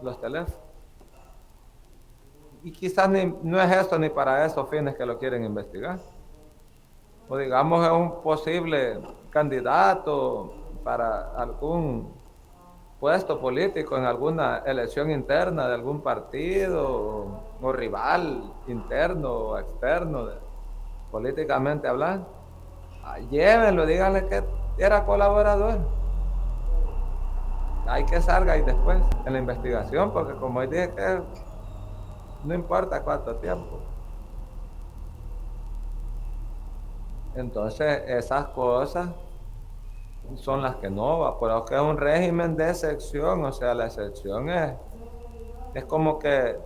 los teléfonos. Y quizás no es esto ni para esos fines que lo quieren investigar. O digamos es un posible candidato para algún puesto político en alguna elección interna de algún partido o rival interno o externo, políticamente hablando. Llévenlo, díganle que era colaborador. Hay que salga y después en la investigación, porque como dije que no importa cuánto tiempo. Entonces esas cosas son las que no va, pero que es un régimen de excepción, o sea, la excepción es como que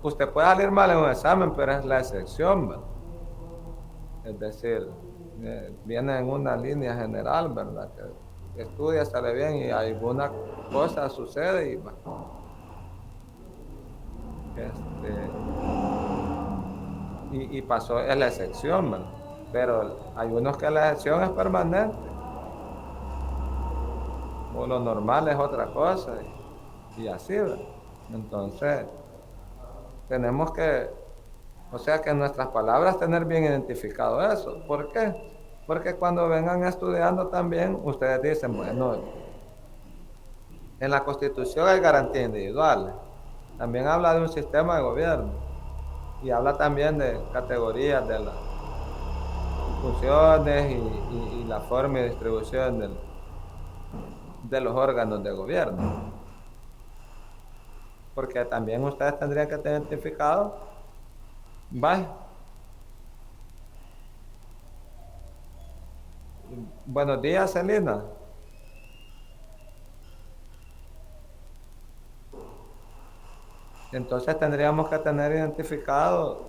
usted puede salir mal en un examen, pero es la excepción, ¿verdad? Es decir, viene en una línea general, ¿verdad? Que estudia, sale bien y alguna cosa sucede y este, y pasó, es la excepción, ¿verdad? Pero hay unos que la excepción es permanente, o lo normal es otra cosa y así, ¿verdad? Entonces, tenemos que, o sea, que en nuestras palabras tener bien identificado eso. ¿Por qué? Porque cuando vengan estudiando también, ustedes dicen, bueno, en la Constitución hay garantía individual. También habla de un sistema de gobierno y habla también de categorías de las funciones y la forma y distribución de los órganos de gobierno. Porque también ustedes tendrían que tener identificado, vaya, buenos días, Celina. Entonces tendríamos que tener identificado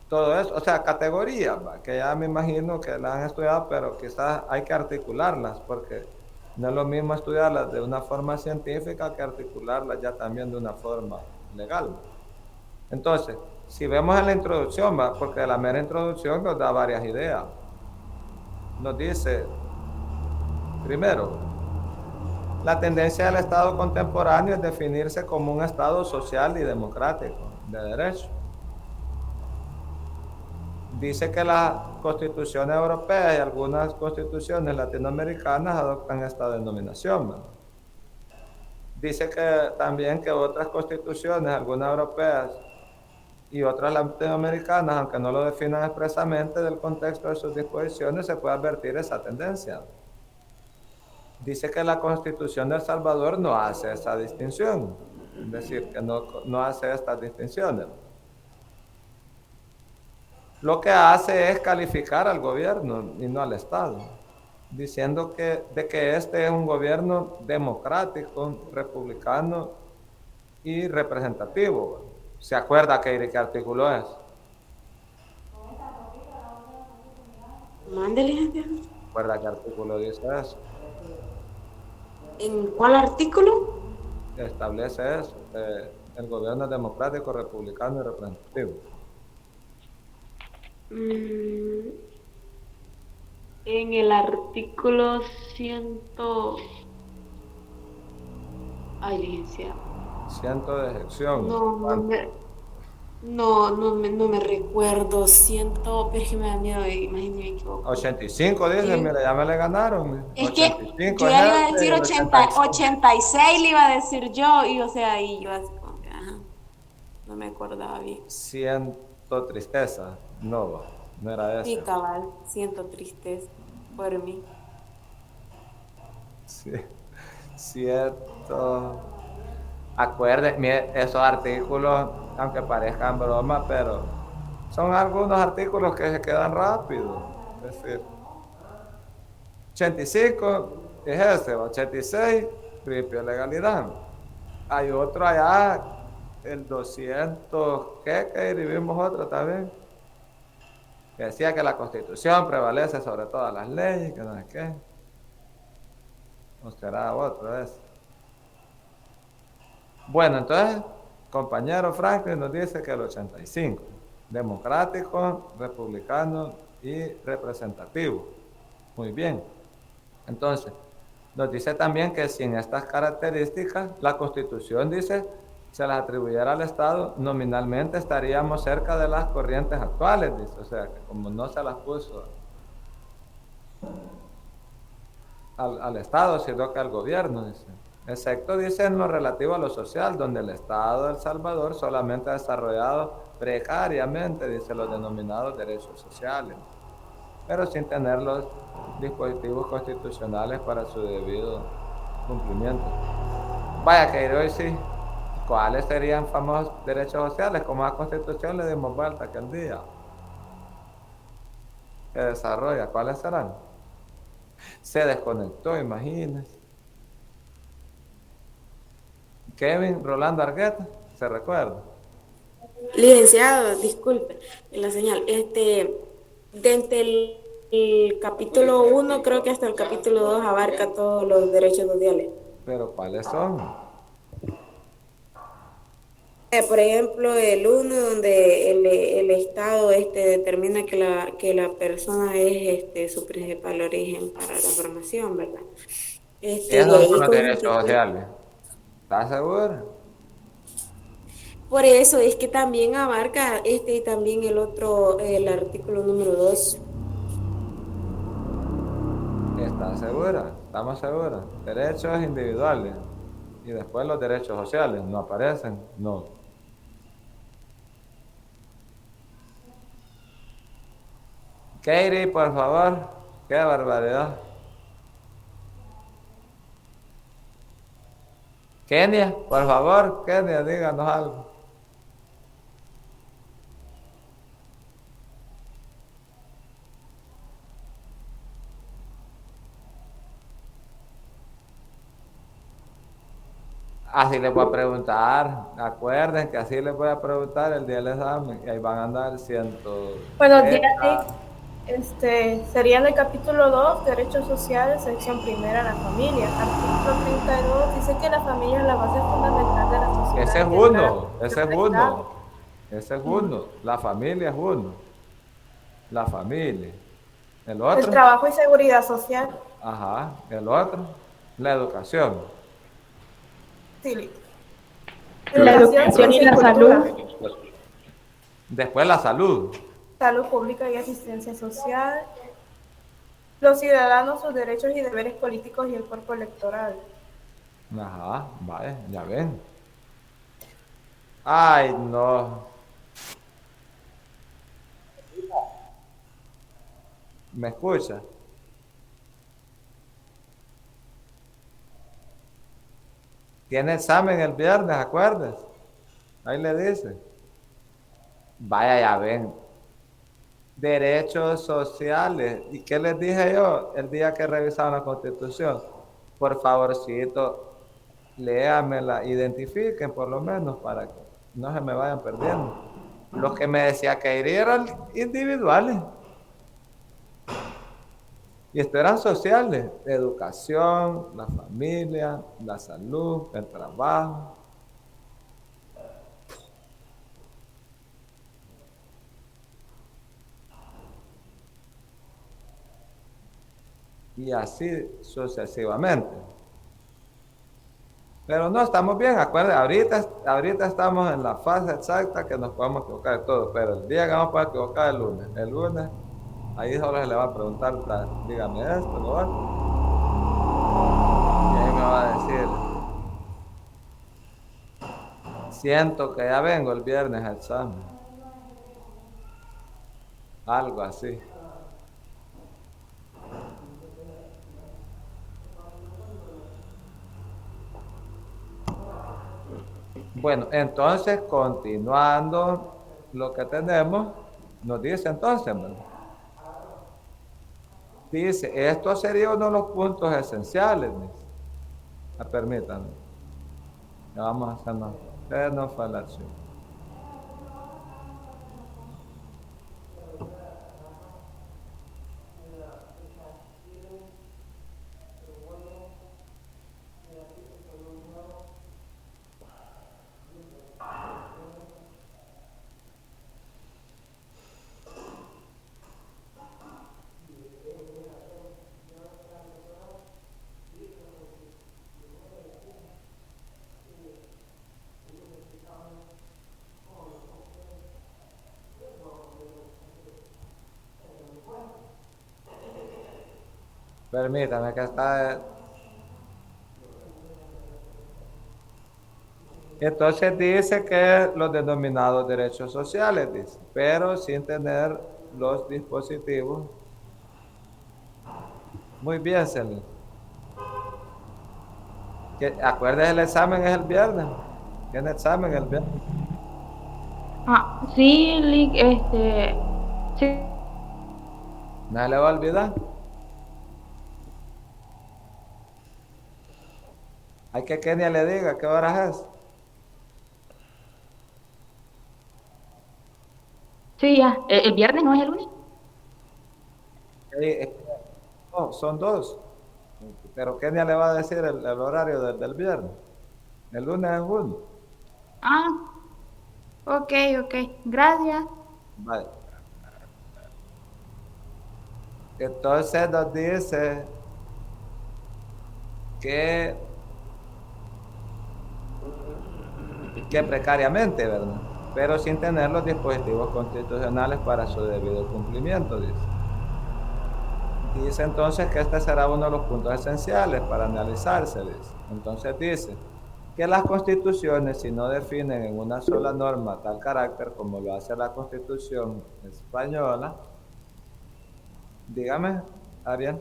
todo eso, o sea, categorías, ¿va? Que ya me imagino que las han estudiado, pero quizás hay que articularlas, porque no es lo mismo estudiarlas de una forma científica que articularlas ya también de una forma legal. Entonces, si vemos en la introducción, ¿va? Porque la mera introducción nos da varias ideas. Nos dice, primero, la tendencia del Estado contemporáneo es definirse como un Estado social y democrático, de derecho. Dice que las constituciones europeas y algunas constituciones latinoamericanas adoptan esta denominación, ¿verdad? Dice que también que otras constituciones, algunas europeas y otras latinoamericanas, aunque no lo definan expresamente del contexto de sus disposiciones, se puede advertir esa tendencia. Dice que la Constitución de El Salvador no hace esa distinción, es decir, que no hace estas distinciones. Lo que hace es calificar al gobierno y no al Estado, diciendo de que este es un gobierno democrático, republicano y representativo. ¿Se acuerda qué artículo es? Mándele, licenciado. ¿Se acuerda qué artículo dice eso? ¿En cuál artículo? Establece eso, el gobierno es democrático, republicano y representativo. Mm, en el artículo 100. Ay, licenciado. Ciento de ejecución. No, no me recuerdo. Siento, pero es que me da miedo, imagínate, me equivoco. 85 dice, Sí. mira, ya me le ganaron. Es que 85 yo es ya le iba a este y decir el 85. 86 le iba a decir yo, y o sea, y yo así como que, ajá, no me acordaba bien. Siento tristeza. No, no era Sí, ese. cabal, siento tristeza por mí. Sí, cierto. Acuérdense, mire, esos artículos, aunque parezcan broma, pero son algunos artículos que se quedan rápido. Es decir, 85 es ese, 86, principio de legalidad. Hay otro allá, el 200, ¿qué? Que escribimos otro también, que decía que la Constitución prevalece sobre todas las leyes, que no sé qué. O será otro ese. Bueno, entonces, compañero Franklin nos dice que el 85, democrático, republicano y representativo. Muy bien. Entonces, Nos dice también que sin estas características, la Constitución dice, se las atribuyera al Estado, nominalmente estaríamos cerca de las corrientes actuales, dice. O sea, que como no se las puso al Estado, sino que al gobierno, dice. Excepto, dice, en lo relativo a lo social, donde el Estado de El Salvador solamente ha desarrollado precariamente, dice, los denominados derechos sociales, pero sin tener los dispositivos constitucionales para su debido cumplimiento. Vaya que hoy sí, ¿cuáles serían famosos derechos sociales? Como la Constitución le dimos vuelta aquel día. Que desarrolla, ¿cuáles serán? Se desconectó, imagínense. Kevin Rolando Argueta, ¿se recuerda? Licenciado, disculpe la señal. Desde el capítulo 1 creo que hasta el capítulo 2 abarca todos los derechos sociales. Pero ¿cuáles son? Por ejemplo, el 1 donde el Estado determina que la persona es su principal origen para la formación, ¿verdad? De Esos son ahí los derechos constituye. sociales. ¿Estás seguro? Por eso es que también abarca y también el otro, el artículo número 2. ¿Estás segura? ¿Estamos seguros? Derechos individuales. Y después los derechos sociales. ¿No aparecen? No. Katie, por favor. Qué barbaridad. Kenia, por favor, Kenia, díganos algo. Así les voy a preguntar. Acuerden que así les voy a preguntar el día del examen. Y ahí van a andar Buenos días, 130. Nick. Sería en el capítulo 2, Derechos Sociales, sección primera, la familia. Artículo 32 dice que la familia es la base fundamental de la sociedad Ese es integral uno. por Ese es el Estado. uno. Ese es uno. La familia es uno. La familia. El El otro. trabajo y seguridad social. Ajá. El otro. La educación. Sí. La Educación, educación y ciencia y la cultura. salud. Después la salud. Salud pública y asistencia social. Los ciudadanos, sus derechos y deberes políticos y el cuerpo electoral. Ajá. Vale, ya ven. Ay, no. ¿Me escucha? Tiene examen el viernes, acuerdes. Ahí le dice. Vaya, ya ven. Derechos sociales. ¿Y qué les dije yo el día que revisaron la Constitución? Por favorcito, léamela, identifiquen por lo menos para que no se me vayan perdiendo. Los que me decía que eran individuales. Y esto eran sociales, educación, la familia, la salud, el trabajo. Y así sucesivamente. Pero no, estamos bien, acuérdense, ahorita estamos en la fase exacta que nos podemos equivocar de todo, pero el día que vamos a poder equivocar el lunes, ahí solo se le va a preguntar, dígame esto, lo otro, y ahí me va a decir, siento que ya vengo el viernes al examen, algo así. Bueno, entonces, continuando lo que tenemos, nos dice entonces, ¿verdad? Dice, esto sería uno de los puntos esenciales, dice. Permítanme, ya vamos a hacernos, no fue la acción. Permítame que está. Entonces dice que los denominados derechos sociales, dice, pero sin tener los dispositivos. Muy bien, Celine. Acuérdese, el examen es el viernes. Tiene examen el viernes. Sí, sí, No le va a olvidar. Hay que Kenia le diga qué hora es. sí, ya. ¿El viernes no es el lunes? Eh, no, son dos. Pero Kenia le va a decir el horario del viernes. El lunes es uno. Ah, ok, ok. Gracias. Vale. Entonces nos dice que, que precariamente, ¿verdad? Pero sin tener los dispositivos constitucionales para su debido cumplimiento, dice. Dice entonces que este será uno de los puntos esenciales para analizarse, dice. Entonces dice que las constituciones, si no definen en una sola norma tal carácter como lo hace la Constitución española, dígame, Ariel.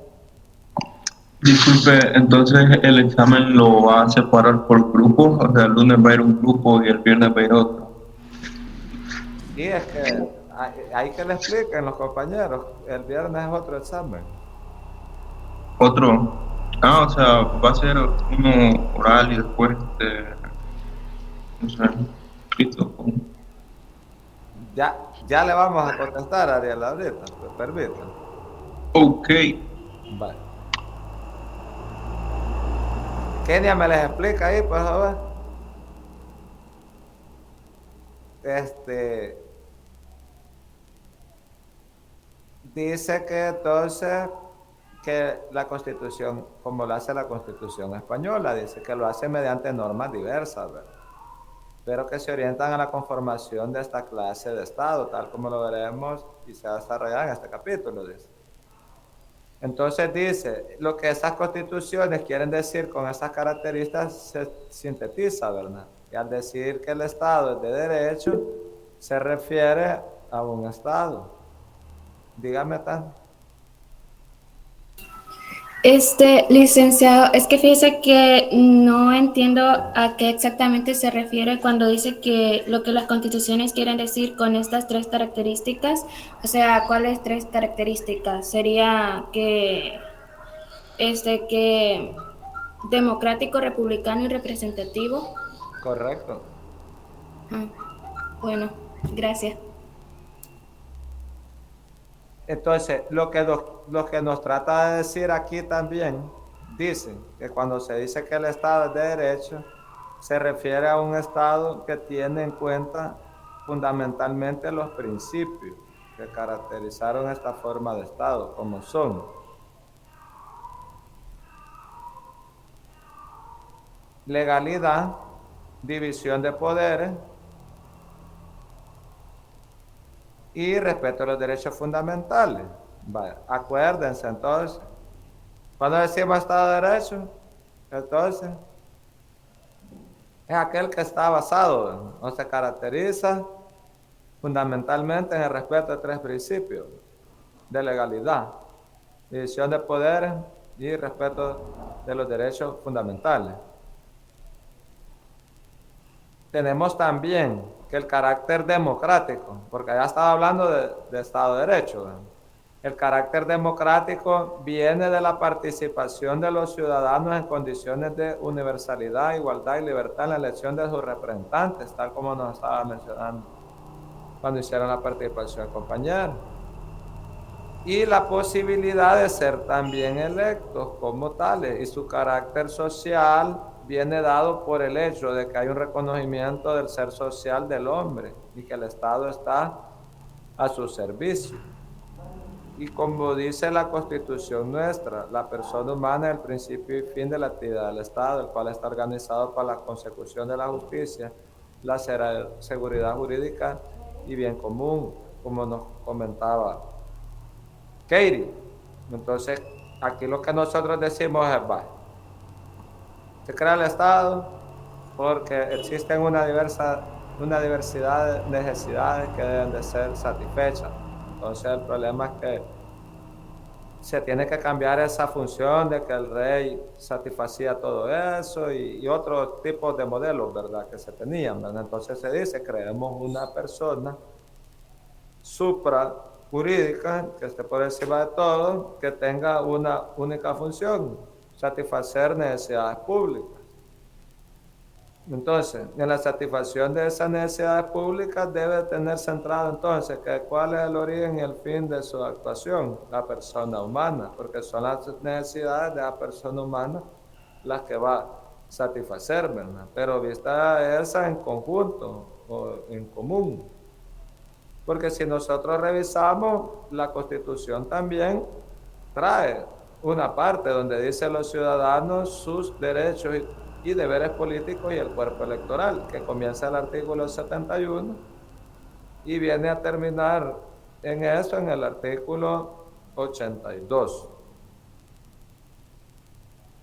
Disculpe, entonces el examen lo va a separar por grupos, o sea, el lunes va a ir un grupo y el viernes va a ir otro. Sí, es que hay que le expliquen los compañeros, el viernes es otro examen. Otro, o sea, va a ser uno oral y después, no sé, escrito. Ya le vamos a contestar a Ariel ahorita, permítanme. Ok. Vale. Kenia me les explica ahí, por favor. Dice que entonces que la Constitución, como lo hace la Constitución española, dice que lo hace mediante normas diversas, ¿verdad? Pero que se orientan a la conformación de esta clase de Estado, tal como lo veremos y se va a desarrollar en este capítulo, dice. Entonces dice, lo que esas constituciones quieren decir con esas características se sintetiza, ¿verdad? Y al decir que el Estado es de derecho, se refiere a un Estado. Dígame, Tan. Licenciado, es que fíjese que no entiendo a qué exactamente se refiere cuando dice que lo que las constituciones quieren decir con estas tres características. O sea, ¿cuáles tres características? Sería que democrático, republicano y representativo. Correcto. Bueno, gracias. Entonces, lo que nos trata de decir aquí también, dice que cuando se dice que el Estado es de derecho, se refiere a un Estado que tiene en cuenta fundamentalmente los principios que caracterizaron esta forma de Estado, como son legalidad, división de poderes y respeto a los derechos fundamentales. Vale, acuérdense entonces, cuando decimos Estado de Derecho, entonces es aquel que está basado o se caracteriza fundamentalmente en el respeto de tres principios de legalidad, división de poderes y respeto de los derechos fundamentales. Tenemos también que el carácter democrático, porque ya estaba hablando de Estado de Derecho, ¿verdad? El carácter democrático viene de la participación de los ciudadanos en condiciones de universalidad, igualdad y libertad en la elección de sus representantes, tal como nos estaba mencionando cuando hicieron la participación compañera. Y la posibilidad de ser también electos como tales, y su carácter social viene dado por el hecho de que hay un reconocimiento del ser social del hombre y que el Estado está a su servicio. Y como dice la Constitución nuestra, la persona humana es el principio y fin de la actividad del Estado, el cual está organizado para la consecución de la justicia, la seguridad jurídica y bien común, como nos comentaba Katie. Entonces, aquí lo que nosotros decimos es, va, se crea el Estado porque existen una diversidad de necesidades que deben de ser satisfechas. Entonces el problema es que se tiene que cambiar esa función de que el rey satisfacía todo eso y otros tipos de modelos, ¿verdad?, que se tenían, ¿verdad? Entonces se dice, creemos una persona supra jurídica, que esté por encima de todo, que tenga una única función, satisfacer necesidades públicas. Entonces, en la satisfacción de esas necesidades públicas debe tener centrado entonces que cuál es el origen y el fin de su actuación, la persona humana, porque son las necesidades de la persona humana las que va a satisfacer, ¿verdad? Pero vista esa en conjunto o en común. Porque si nosotros revisamos, la Constitución también trae una parte donde dice los ciudadanos sus derechos y deberes políticos y el cuerpo electoral, que comienza el artículo 71 y viene a terminar en eso en el artículo 82.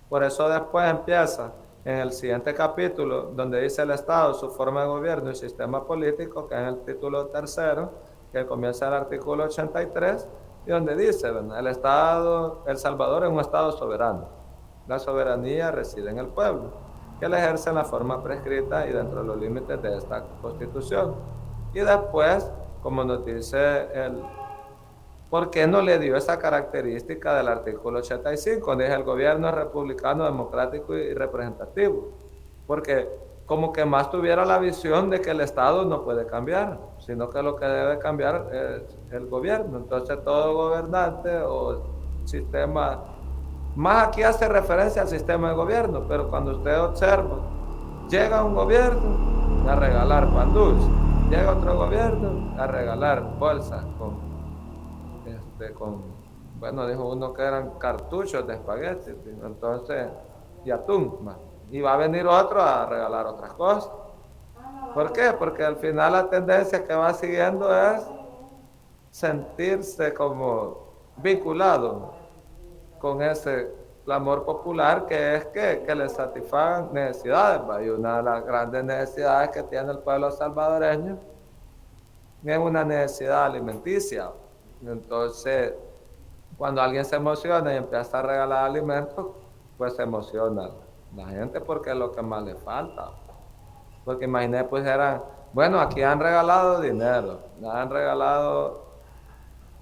Por eso después empieza en el siguiente capítulo, donde dice el Estado, su forma de gobierno y sistema político, que es en el título tercero, que comienza el artículo 83, y donde dice, ¿verdad?, el Estado, El Salvador es un Estado soberano. La soberanía reside en el pueblo, que la ejerce en la forma prescrita y dentro de los límites de esta Constitución. Y después, como nos dice ¿por qué no le dio esa característica del artículo 85? Donde dice el gobierno es republicano, democrático y representativo. Porque como que más tuviera la visión de que el Estado no puede cambiar, sino que lo que debe cambiar es el gobierno. Entonces todo gobernante o sistema, más aquí hace referencia al sistema de gobierno, pero cuando usted observa, llega un gobierno a regalar pan dulce, llega otro gobierno a regalar bolsas bueno, dijo uno que eran cartuchos de espagueti, entonces, y atún, y va a venir otro a regalar otras cosas. ¿Por qué? Porque al final la tendencia que va siguiendo es sentirse como vinculado con ese clamor popular, que es que le satisfagan necesidades, y una de las grandes necesidades que tiene el pueblo salvadoreño es una necesidad alimenticia. Entonces, cuando alguien se emociona y empieza a regalar alimentos, pues se emociona la gente porque es lo que más le falta. Porque imaginé, pues bueno, aquí han regalado dinero, han regalado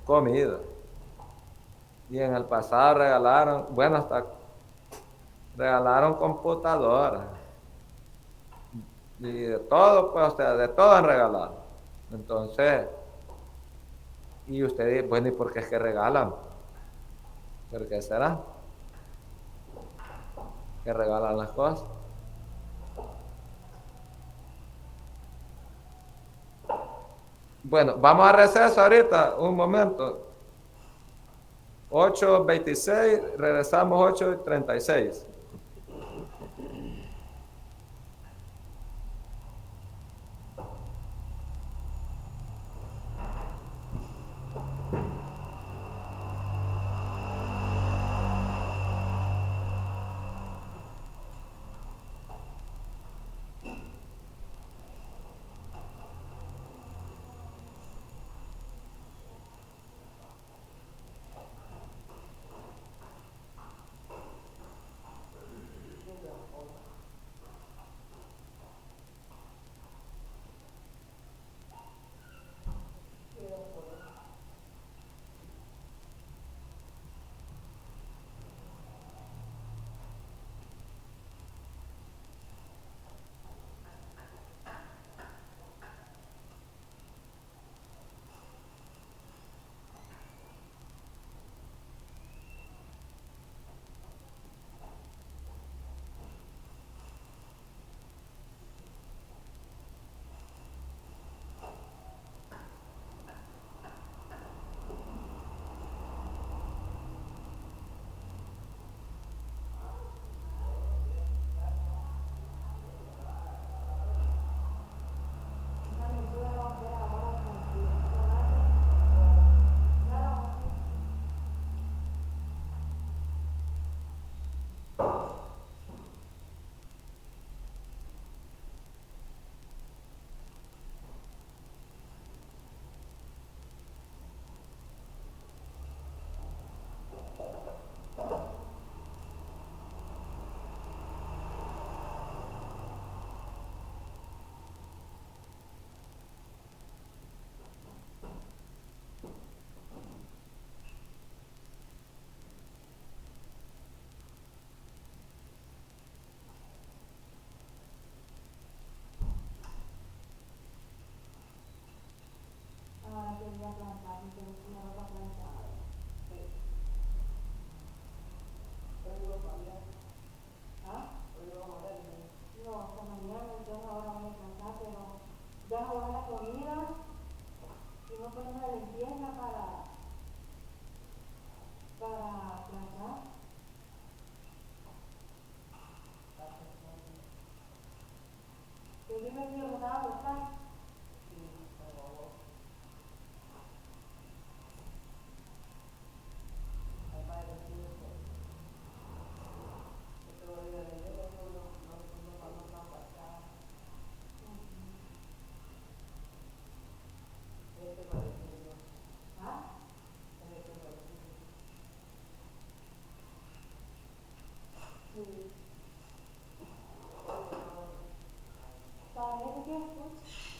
comida. Y en el pasado regalaron, bueno, hasta regalaron computadoras. Y de todo, pues, o sea, de todo han regalado. Entonces, y usted dice, bueno, ¿y por qué es que regalan? ¿Por qué será que regalan las cosas? Bueno, vamos a receso ahorita, un momento. 8:26, regresamos 8:36. Sí.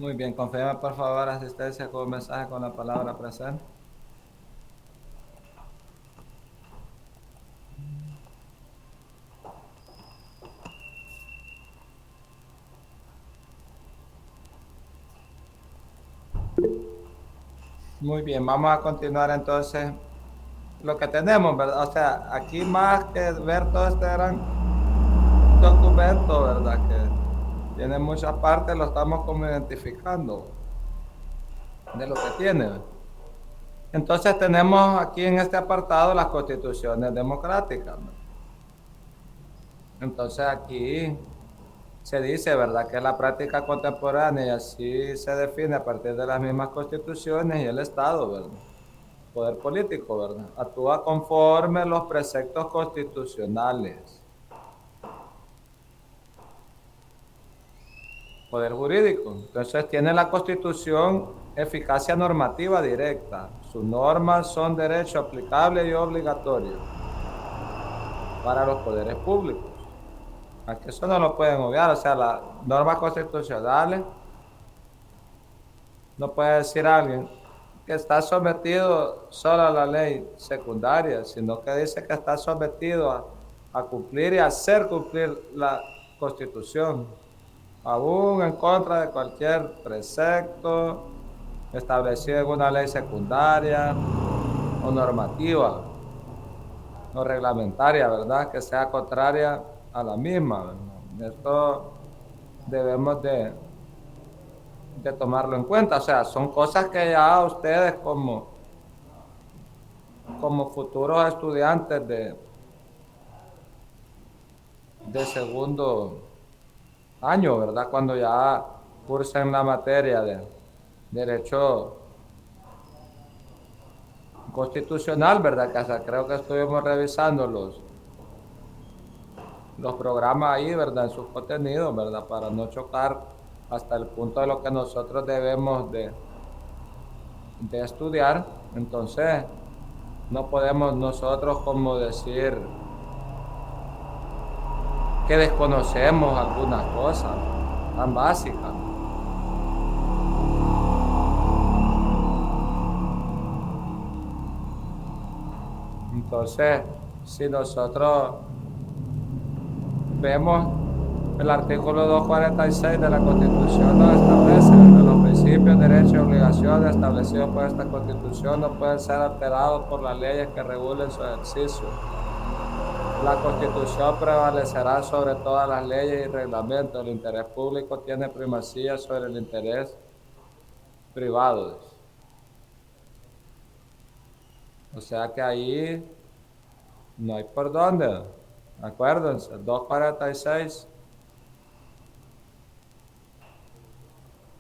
Muy bien, confirme por favor asistencia con un mensaje con la palabra presente. Muy bien, vamos a continuar entonces lo que tenemos, ¿verdad? O sea, aquí más que ver todo este gran documento, ¿verdad? Que tiene muchas partes, lo estamos como identificando de lo que tiene. Entonces tenemos aquí en este apartado las constituciones democráticas, ¿no? Entonces aquí se dice, ¿verdad?, que la práctica contemporánea, y así se define a partir de las mismas constituciones, y el Estado, ¿verdad?, poder político, ¿verdad?, actúa conforme los preceptos constitucionales. Poder jurídico. Entonces tiene la Constitución eficacia normativa directa. Sus normas son derecho aplicable y obligatorio para los poderes públicos. Aquí eso no lo pueden obviar, o sea, las normas constitucionales, no puede decir alguien que está sometido solo a la ley secundaria, sino que dice que está sometido a cumplir y hacer cumplir la Constitución, aún en contra de cualquier precepto establecido en una ley secundaria o normativa o reglamentaria, ¿verdad?, que sea contraria a la misma, ¿verdad? Esto debemos de tomarlo en cuenta. O sea, son cosas que ya ustedes como futuros estudiantes de segundo año, ¿verdad?, cuando ya cursen la materia de derecho constitucional, ¿verdad?, que hasta creo que estuvimos revisando los programas ahí, ¿verdad?, en sus contenidos, ¿verdad?, para no chocar hasta el punto de lo que nosotros debemos de estudiar. Entonces, no podemos nosotros como decir que desconocemos algunas cosas tan básicas. Entonces, si nosotros vemos el artículo 246 de la Constitución, nos establece que los principios, derechos y obligaciones establecidos por esta Constitución no pueden ser alterados por las leyes que regulen su ejercicio. La Constitución prevalecerá sobre todas las leyes y reglamentos. El interés público tiene primacía sobre el interés privado. O sea que ahí no hay por dónde. Acuérdense, 246.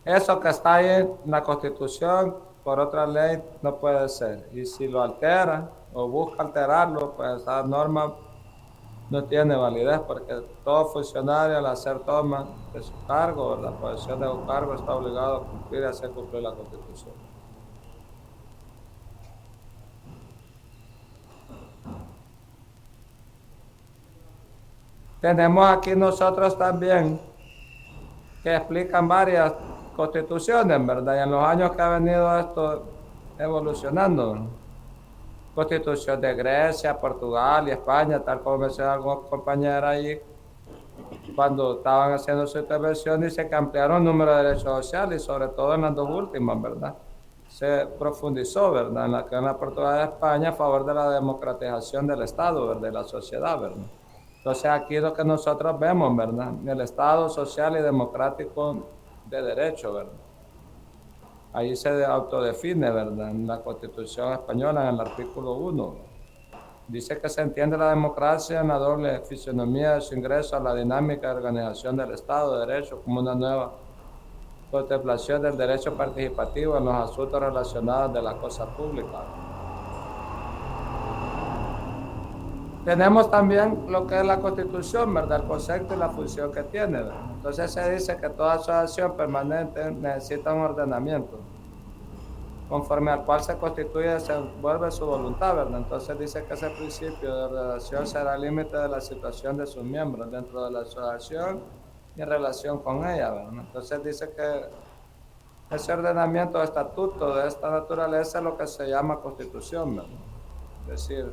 Eso que está ahí en la Constitución, por otra ley, no puede ser. Y si lo altera o busca alterarlo, pues esa norma no tiene validez, porque todo funcionario al hacer toma de su cargo, la posesión de un cargo, está obligado a cumplir y hacer cumplir la Constitución. Tenemos aquí nosotros también que explican varias constituciones, ¿verdad? Y en los años que ha venido esto evolucionando, Constitución de Grecia, Portugal y España, tal como mencionaron algunos compañeros ahí, cuando estaban haciendo su intervención, dice que ampliaron el número de derechos sociales, y sobre todo en las dos últimas, ¿verdad?, se profundizó, ¿verdad?, en la Portugal de España, a favor de la democratización del Estado, ¿verdad?, de la sociedad, ¿verdad? Entonces aquí es lo que nosotros vemos, ¿verdad?, el Estado social y democrático de derecho, ¿verdad? Ahí se autodefine, ¿verdad?, en la Constitución española, en el artículo 1. Dice que se entiende la democracia en la doble fisonomía de su ingreso a la dinámica de organización del Estado de Derecho como una nueva contemplación del derecho participativo en los asuntos relacionados de la cosa pública. Tenemos también lo que es la Constitución, ¿verdad?, el concepto y la función que tiene, ¿verdad? Entonces se dice que toda asociación permanente necesita un ordenamiento conforme al cual se constituye y desenvuelve su voluntad, ¿verdad? Entonces dice que ese principio de ordenación será el límite de la situación de sus miembros dentro de la asociación y en relación con ella, ¿verdad? Entonces dice que Ese ordenamiento o estatuto de esta naturaleza es lo que se llama constitución, ¿verdad? Es decir,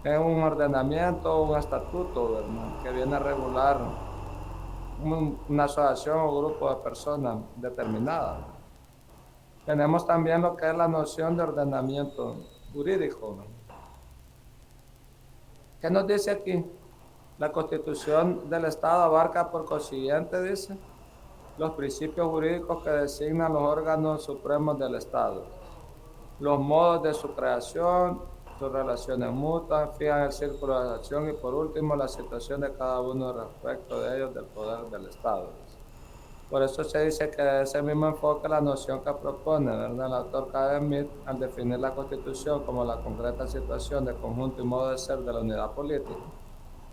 es un ordenamiento, un estatuto, ¿verdad?, que viene a regular una asociación o grupo de personas determinadas. Tenemos también lo que es la noción de ordenamiento jurídico, ¿verdad? ¿Qué nos dice aquí? La Constitución del Estado abarca por consiguiente, dice, los principios jurídicos que designan los órganos supremos del Estado, los modos de su creación, sus relaciones mutuas, fijan el círculo de acción y por último la situación de cada uno respecto de ellos del poder del Estado. Por eso se dice que ese mismo enfoque, la noción que propone, ¿verdad?, el autor K. Smith al definir la Constitución como la concreta situación de conjunto y modo de ser de la unidad política,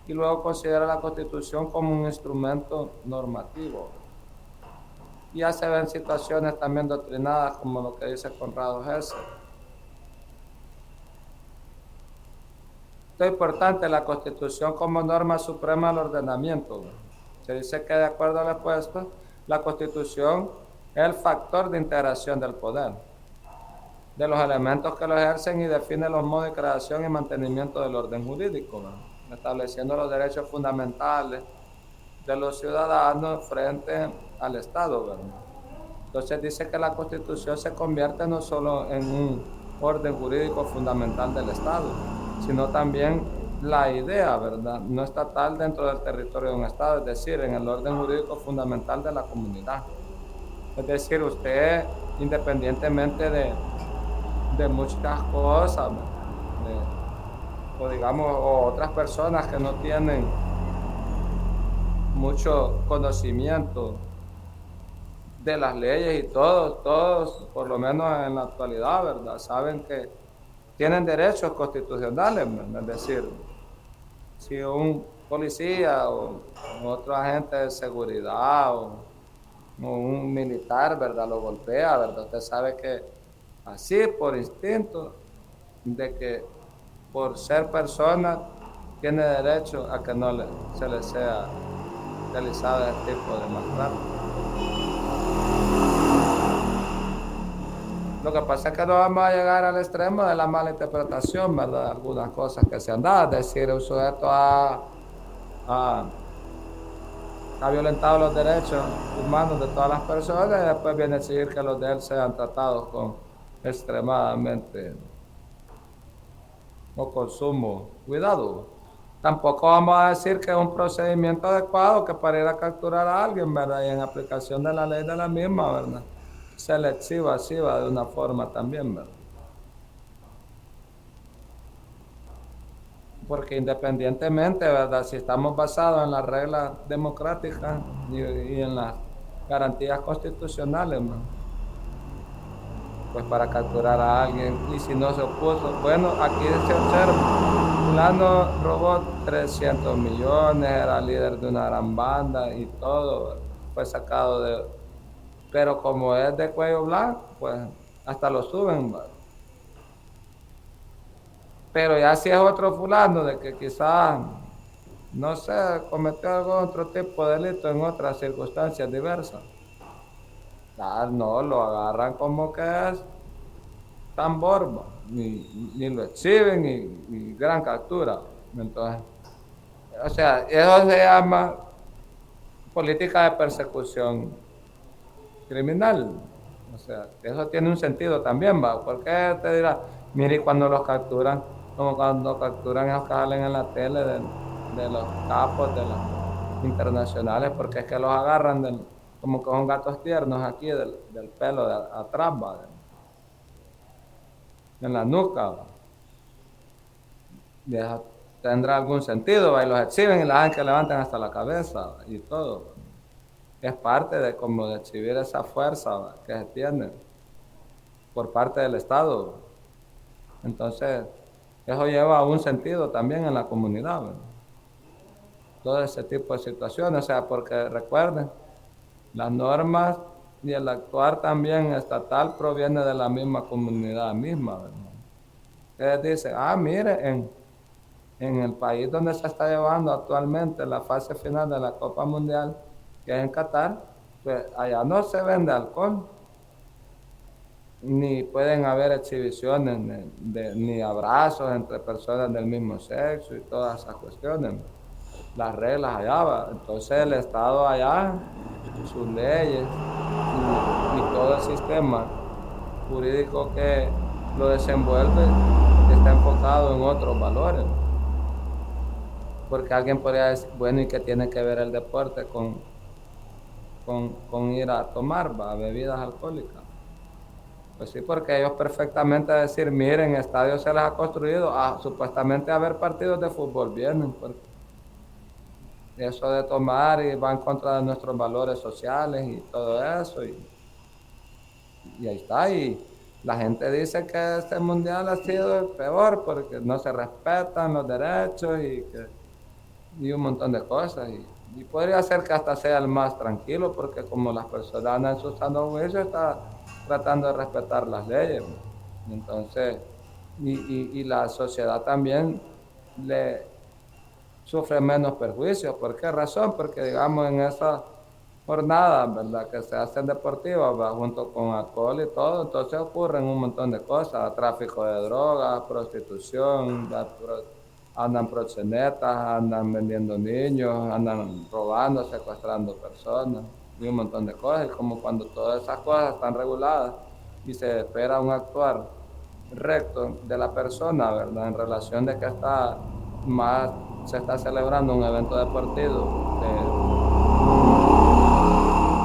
y luego considera la Constitución como un instrumento normativo. Ya se ven situaciones también doctrinadas como lo que dice Conrado Hesse. Esto es importante, la Constitución como norma suprema del ordenamiento. Se dice que de acuerdo al expuesto, la Constitución es el factor de integración del poder, de los elementos que lo ejercen y define los modos de creación y mantenimiento del orden jurídico, ¿no?, estableciendo los derechos fundamentales de los ciudadanos frente al Estado, ¿verdad? Entonces dice que la Constitución se convierte no solo en un orden jurídico fundamental del Estado, sino también la idea, ¿verdad?, no estatal dentro del territorio de un Estado, es decir, en el orden jurídico fundamental de la comunidad. Es decir, usted, independientemente de muchas cosas, o digamos, o otras personas que no tienen mucho conocimiento de las leyes y todos, por lo menos en la actualidad, ¿verdad?, saben que tienen derechos constitucionales, ¿verdad? Es decir, si un policía o otro agente de seguridad o un militar, ¿verdad?, lo golpea, ¿verdad?, usted sabe que así por instinto de que por ser persona tiene derecho a que no se le sea realizado este tipo de maltrato. Lo que pasa es que no vamos a llegar al extremo de la mala interpretación, ¿verdad?, de algunas cosas que se han dado. Es decir, un sujeto ha violentado los derechos humanos de todas las personas y después viene a exigir que los de él sean tratados con extremadamente o con sumo cuidado. Tampoco vamos a decir que es un procedimiento adecuado que para ir a capturar a alguien, ¿verdad?, y en aplicación de la ley de la misma, ¿verdad?, se le exhiba de una forma también, ¿verdad? Porque independientemente, ¿verdad?, si estamos basados en las reglas democráticas y en las garantías constitucionales, ¿verdad?, pues para capturar a alguien, y si no se opuso, bueno, aquí se observa, fulano robó 300 millones, era líder de una gran banda y todo, fue sacado de... Pero como es de cuello blanco, pues hasta lo suben, ¿verdad? Pero ya si es otro fulano de que quizás, no sé, cometió algún otro tipo de delito en otras circunstancias diversas, no, lo agarran como que es tambor, ni lo exhiben, ni gran captura. Entonces, o sea, eso se llama política de persecución criminal. O sea, eso tiene un sentido también, ¿va? Porque te dirá, mire, cuando los capturan, como cuando capturan esos que salen en la tele de los capos de los internacionales, porque es que los agarran como que son gatos tiernos aquí del pelo de atrás, ¿va?, en la nuca, ¿va? Y eso tendrá algún sentido, ¿va?, y los exhiben y la hacen que levanten hasta la cabeza, ¿va?, y todo, ¿va? Es parte de como de exhibir esa fuerza, ¿va?, que se tiene por parte del Estado, ¿va? Entonces eso lleva a un sentido también en la comunidad, ¿va?, todo ese tipo de situaciones. O sea, porque recuerden, las normas y el actuar también estatal proviene de la misma comunidad misma, ¿verdad? Ustedes dicen, mire, en el país donde se está llevando actualmente la fase final de la Copa Mundial, que es en Qatar, Pues allá no se vende alcohol, ni pueden haber exhibiciones, ni abrazos entre personas del mismo sexo y todas esas cuestiones. Las reglas allá, ¿va? Entonces el Estado allá, sus leyes y todo el sistema jurídico que lo desenvuelve está enfocado en otros valores. Porque alguien podría decir, bueno, ¿y qué tiene que ver el deporte con ir a tomar, ¿va? Bebidas alcohólicas? Pues sí, porque ellos perfectamente decir, miren, estadios se les ha construido, supuestamente a ver partidos de fútbol vienen, porque eso de tomar y va en contra de nuestros valores sociales y todo eso, y ahí está, y la gente dice que este mundial ha sido el peor porque no se respetan los derechos y un montón de cosas, y podría ser que hasta sea el más tranquilo, porque como las personas andan en su sano juicio, está tratando de respetar las leyes. Entonces, y la sociedad también le sufre menos perjuicios. ¿Por qué razón? Porque digamos en esas jornadas, ¿verdad?, que se hacen deportivas, ¿va?, junto con alcohol y todo, entonces ocurren un montón de cosas, tráfico de drogas, prostitución, andan proxenetas, andan vendiendo niños, andan robando, secuestrando personas y un montón de cosas. Y como cuando todas esas cosas están reguladas y se espera un actuar recto de la persona, ¿verdad?, en relación de que se está celebrando un evento deportivo,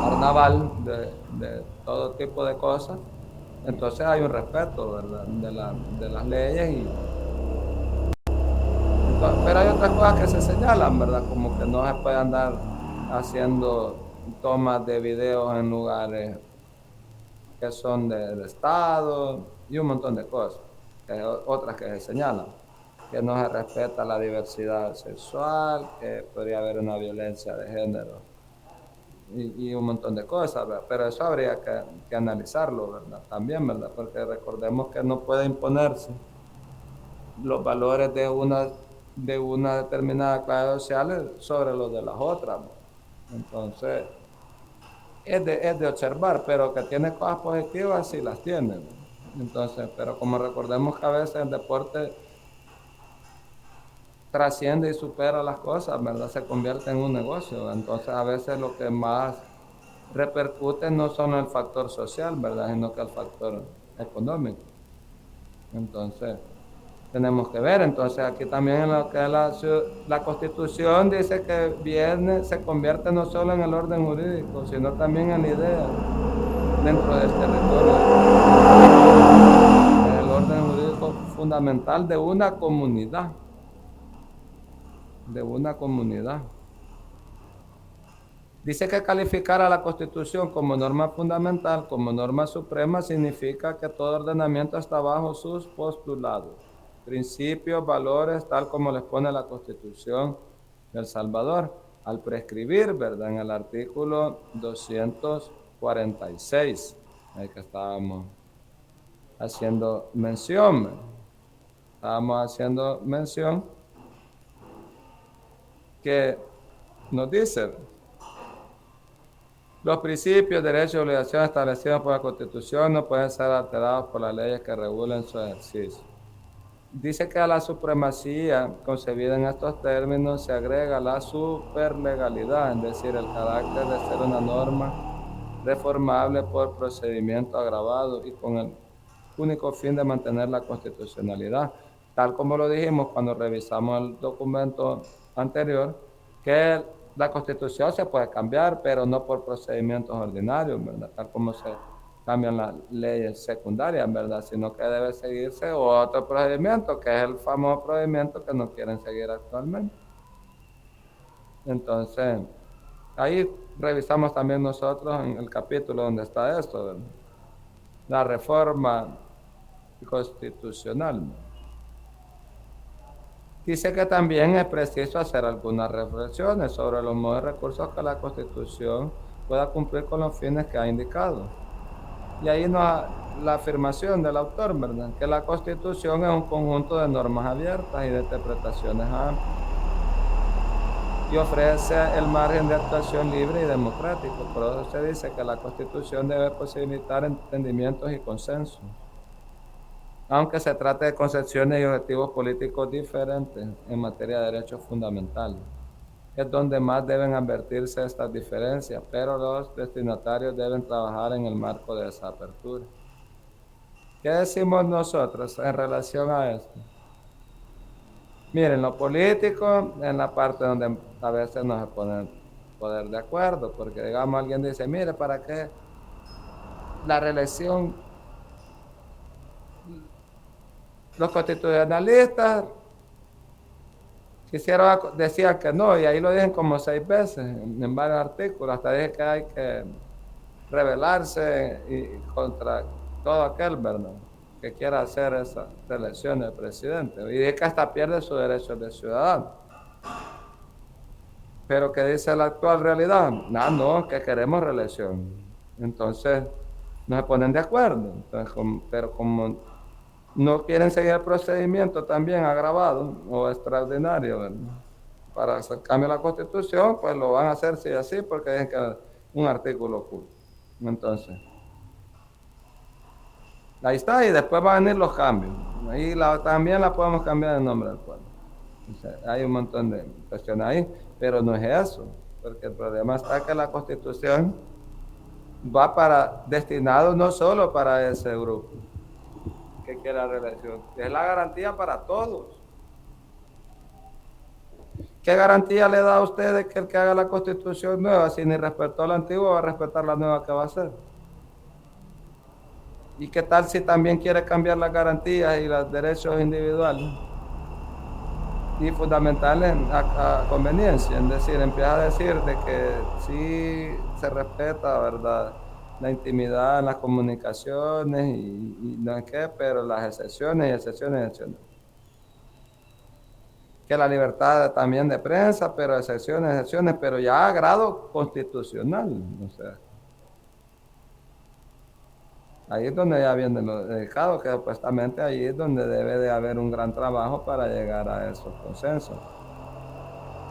carnaval, de todo tipo de cosas, entonces hay un respeto, ¿verdad?, de las leyes. Pero hay otras cosas que se señalan, ¿verdad? Como que no se puede andar haciendo tomas de videos en lugares que son del Estado y un montón de cosas, otras que se señalan, que no se respeta la diversidad sexual, que podría haber una violencia de género y un montón de cosas, ¿verdad? Pero eso habría que analizarlo, ¿verdad? También, ¿verdad? Porque recordemos que no puede imponerse los valores de una determinada clase social sobre los de las otras. Entonces, es de observar, pero que tiene cosas positivas, sí las tiene. Entonces, pero como recordemos que a veces el deporte trasciende y supera las cosas, ¿verdad? Se convierte en un negocio. Entonces, a veces lo que más repercute no son el factor social, ¿verdad?, sino que el factor económico. Entonces, tenemos que ver. Entonces, aquí también en lo que es la Constitución dice que se convierte no solo en el orden jurídico, sino también en la idea dentro del territorio, el orden jurídico fundamental de una comunidad. Dice que calificar a la Constitución como norma fundamental, como norma suprema, significa que todo ordenamiento está bajo sus postulados, principios, valores, tal como les pone la Constitución de El Salvador, al prescribir, ¿verdad?, en el artículo 246, ahí que estábamos haciendo mención, que nos dice: los principios, derechos y obligaciones establecidos por la Constitución no pueden ser alterados por las leyes que regulen su ejercicio. Dice que a la supremacía concebida en estos términos se agrega la superlegalidad, es decir, el carácter de ser una norma reformable por procedimiento agravado y con el único fin de mantener la constitucionalidad, tal como lo dijimos cuando revisamos el documento anterior, que la Constitución se puede cambiar, pero no por procedimientos ordinarios, ¿verdad?, tal como se cambian las leyes secundarias, ¿verdad?, sino que debe seguirse otro procedimiento, que es el famoso procedimiento que no quieren seguir actualmente. Entonces, ahí revisamos también nosotros en el capítulo donde está esto, ¿verdad?, la reforma constitucional. Dice que también es preciso hacer algunas reflexiones sobre los modos y recursos que la Constitución pueda cumplir con los fines que ha indicado. Y ahí la afirmación del autor, ¿verdad?, que la Constitución es un conjunto de normas abiertas y de interpretaciones amplias. y ofrece el margen de actuación libre y democrático. Por eso se dice que la Constitución debe posibilitar entendimientos y consensos, aunque se trate de concepciones y objetivos políticos diferentes en materia de derechos fundamentales. Es donde más deben advertirse estas diferencias, pero los destinatarios deben trabajar en el marco de esa apertura. ¿Qué decimos nosotros en relación a esto? Miren, lo político en la parte donde a veces no se ponen poder de acuerdo, porque digamos alguien dice, mire, ¿para qué la reelección? Los constitucionalistas decían que no, y ahí lo dicen como 6 veces en varios artículos, hasta dije que hay que rebelarse contra todo aquel, ¿verdad?, que quiera hacer esa reelección del presidente. Y dice que hasta pierde su derecho de ciudadano. Pero ¿qué dice la actual realidad? No, que queremos reelección. Entonces, no se ponen de acuerdo. Entonces, pero como no quieren seguir el procedimiento también agravado o extraordinario, ¿verdad?, para hacer cambio a la Constitución, pues lo van a hacer sí así, porque dicen que es un artículo oculto. Entonces, ahí está, y después van a venir los cambios. Ahí también la podemos cambiar el nombre del pueblo. O sea, hay un montón de cuestiones ahí, pero no es eso, porque el problema está que la Constitución va destinado no solo para ese grupo que quiere la reelección, es la garantía para todos. ¿Qué garantía le da a usted de que el que haga la Constitución nueva, si ni respetó la antigua, va a respetar la nueva que va a hacer? ¿Y qué tal si también quiere cambiar las garantías y los derechos individuales y fundamentales a conveniencia? Es decir, empieza a decir de que sí se respeta, ¿verdad?, la intimidad en las comunicaciones y no es qué, pero las excepciones. Que la libertad también de prensa, pero excepciones, pero ya a grado constitucional. O sea, ahí es donde ya viene lo delicado, que supuestamente ahí es donde debe de haber un gran trabajo para llegar a esos consensos.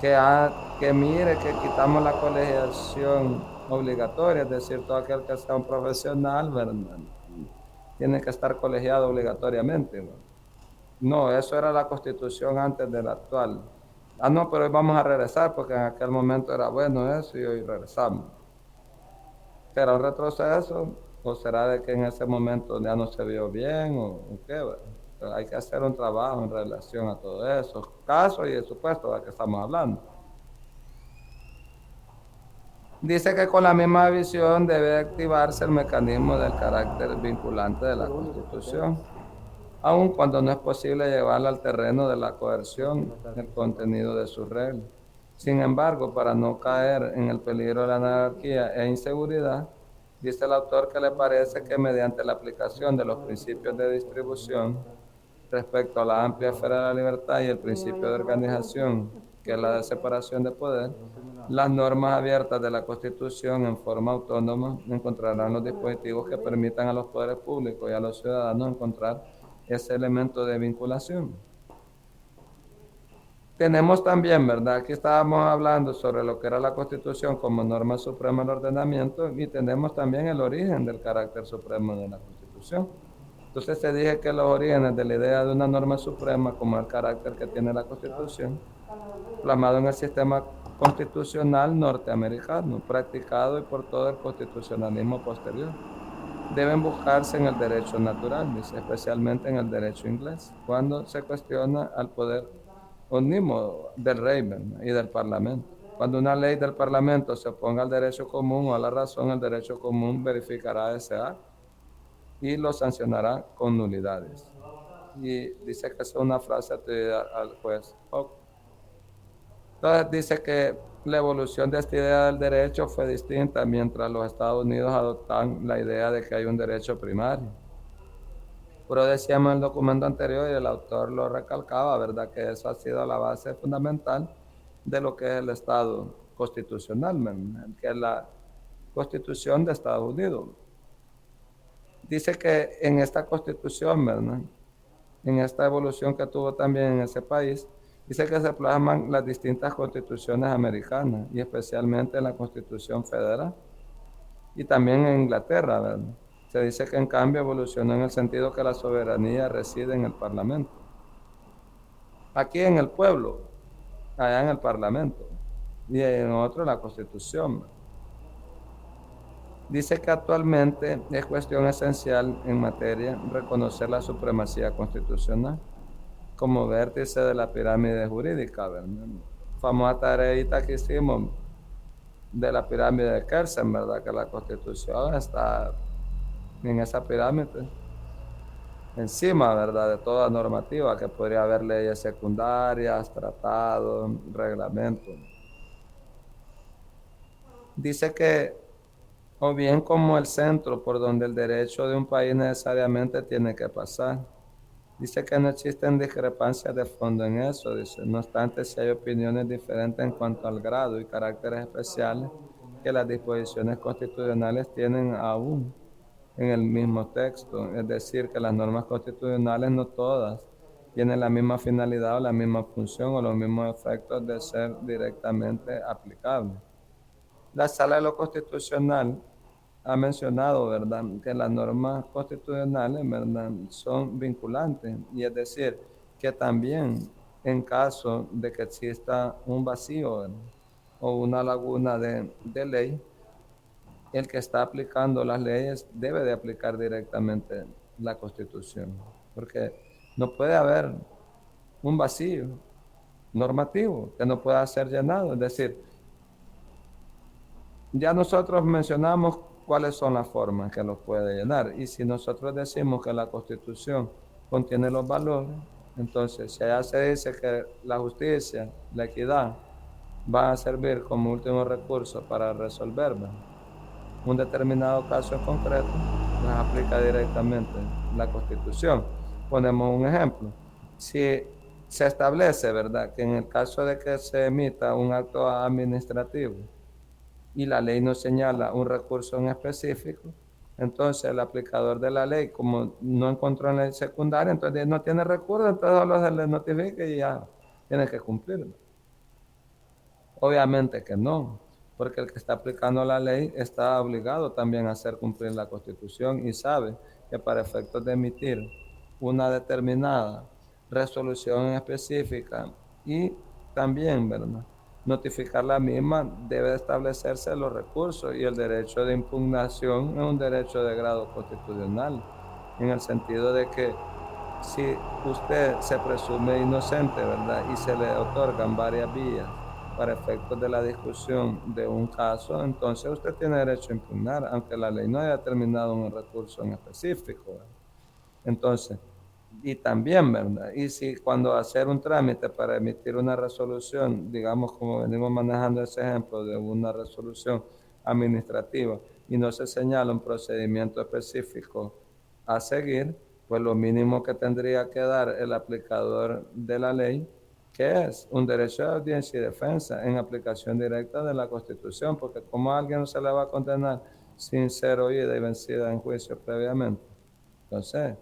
Que mire que quitamos la colegiación obligatoria, es decir, todo aquel que sea un profesional, ¿verdad?, tiene que estar colegiado obligatoriamente, ¿verdad? No, eso era la Constitución antes de la actual. No, pero hoy vamos a regresar porque en aquel momento era bueno eso y hoy regresamos. ¿Será un retroceso o será de que en ese momento ya no se vio bien o qué? Pero hay que hacer un trabajo en relación a todos esos casos y el supuesto de que estamos hablando. Dice que con la misma visión debe activarse el mecanismo del carácter vinculante de la Constitución, aun cuando no es posible llevarla al terreno de la coerción, el contenido de sus reglas. Sin embargo, para no caer en el peligro de la anarquía e inseguridad, dice el autor que le parece que mediante la aplicación de los principios de distribución respecto a la amplia esfera de la libertad y el principio de organización, que es la de separación de poder, las normas abiertas de la Constitución en forma autónoma encontrarán los dispositivos que permitan a los poderes públicos y a los ciudadanos encontrar ese elemento de vinculación. Tenemos también, ¿verdad?, aquí estábamos hablando sobre lo que era la Constitución como norma suprema del ordenamiento y tenemos también el origen del carácter supremo de la Constitución. Entonces se dije que los orígenes de la idea de una norma suprema como el carácter que tiene la Constitución, plasmado en el sistema constitucional norteamericano, practicado y por todo el constitucionalismo posterior, deben buscarse en el derecho natural, especialmente en el derecho inglés, cuando se cuestiona al poder omnímodo del rey y del parlamento. Cuando una ley del parlamento se oponga al derecho común o a la razón, el derecho común verificará ese acto y lo sancionará con nulidades. Y dice que es una frase atribuida al juez Hooke. Entonces dice que la evolución de esta idea del derecho fue distinta mientras los Estados Unidos adoptan la idea de que hay un derecho primario. Pero decíamos en el documento anterior y el autor lo recalcaba, ¿verdad?, que eso ha sido la base fundamental de lo que es el Estado constitucional, que es la Constitución de Estados Unidos. Dice que en esta Constitución, ¿verdad?, en esta evolución que tuvo también en ese país, Dice que se plasman las distintas constituciones americanas y especialmente en la Constitución Federal y también en Inglaterra, ¿verdad? Se dice que en cambio evolucionó en el sentido que la soberanía reside en el Parlamento. Aquí en el pueblo, allá en el Parlamento y en otro la Constitución. Dice que actualmente es cuestión esencial en materia reconocer la supremacía constitucional como vértice de la pirámide jurídica, ¿verdad? Famosa tareita que hicimos de la pirámide de Kelsen, ¿verdad? Que la Constitución está en esa pirámide, encima, ¿verdad? De toda normativa, que podría haber leyes secundarias, tratados, reglamentos. Dice que, o bien como el centro por donde el derecho de un país necesariamente tiene que pasar. Dice que no existen discrepancias de fondo en eso, dice. No obstante, si hay opiniones diferentes en cuanto al grado y caracteres especiales que las disposiciones constitucionales tienen aún en el mismo texto. Es decir, que las normas constitucionales no todas tienen la misma finalidad o la misma función o los mismos efectos de ser directamente aplicables. La Sala de lo Constitucional ha mencionado, ¿verdad?, que las normas constitucionales, ¿verdad?, son vinculantes, y es decir, que también en caso de que exista un vacío, ¿verdad?, o una laguna de ley, el que está aplicando las leyes debe de aplicar directamente la Constitución, porque no puede haber un vacío normativo que no pueda ser llenado, es decir, ya nosotros mencionamos cuáles son las formas que los puede llenar. Y si nosotros decimos que la Constitución contiene los valores, entonces si allá se dice que la justicia, la equidad, van a servir como último recurso para resolver un determinado caso en concreto, pues aplica directamente la Constitución. Ponemos un ejemplo. Si se establece, ¿verdad?, que en el caso de que se emita un acto administrativo, y la ley no señala un recurso en específico, entonces el aplicador de la ley, como no encontró en la ley secundaria, entonces no tiene recurso, entonces solo se le notifica y ya tiene que cumplirlo. Obviamente que no, porque el que está aplicando la ley está obligado también a hacer cumplir la Constitución y sabe que para efectos de emitir una determinada resolución específica y también, ¿verdad?, notificar la misma, debe establecerse los recursos, y el derecho de impugnación es un derecho de grado constitucional, en el sentido de que si usted se presume inocente, ¿verdad?, y se le otorgan varias vías para efectos de la discusión de un caso, entonces usted tiene derecho a impugnar, aunque la ley no haya determinado un recurso en específico, ¿verdad? Entonces, y también, ¿verdad? Y si cuando hacer un trámite para emitir una resolución, digamos como venimos manejando ese ejemplo de una resolución administrativa y no se señala un procedimiento específico a seguir, pues lo mínimo que tendría que dar el aplicador de la ley, que es un derecho de audiencia y defensa en aplicación directa de la Constitución, porque como a alguien no se le va a condenar sin ser oída y vencida en juicio previamente. Entonces,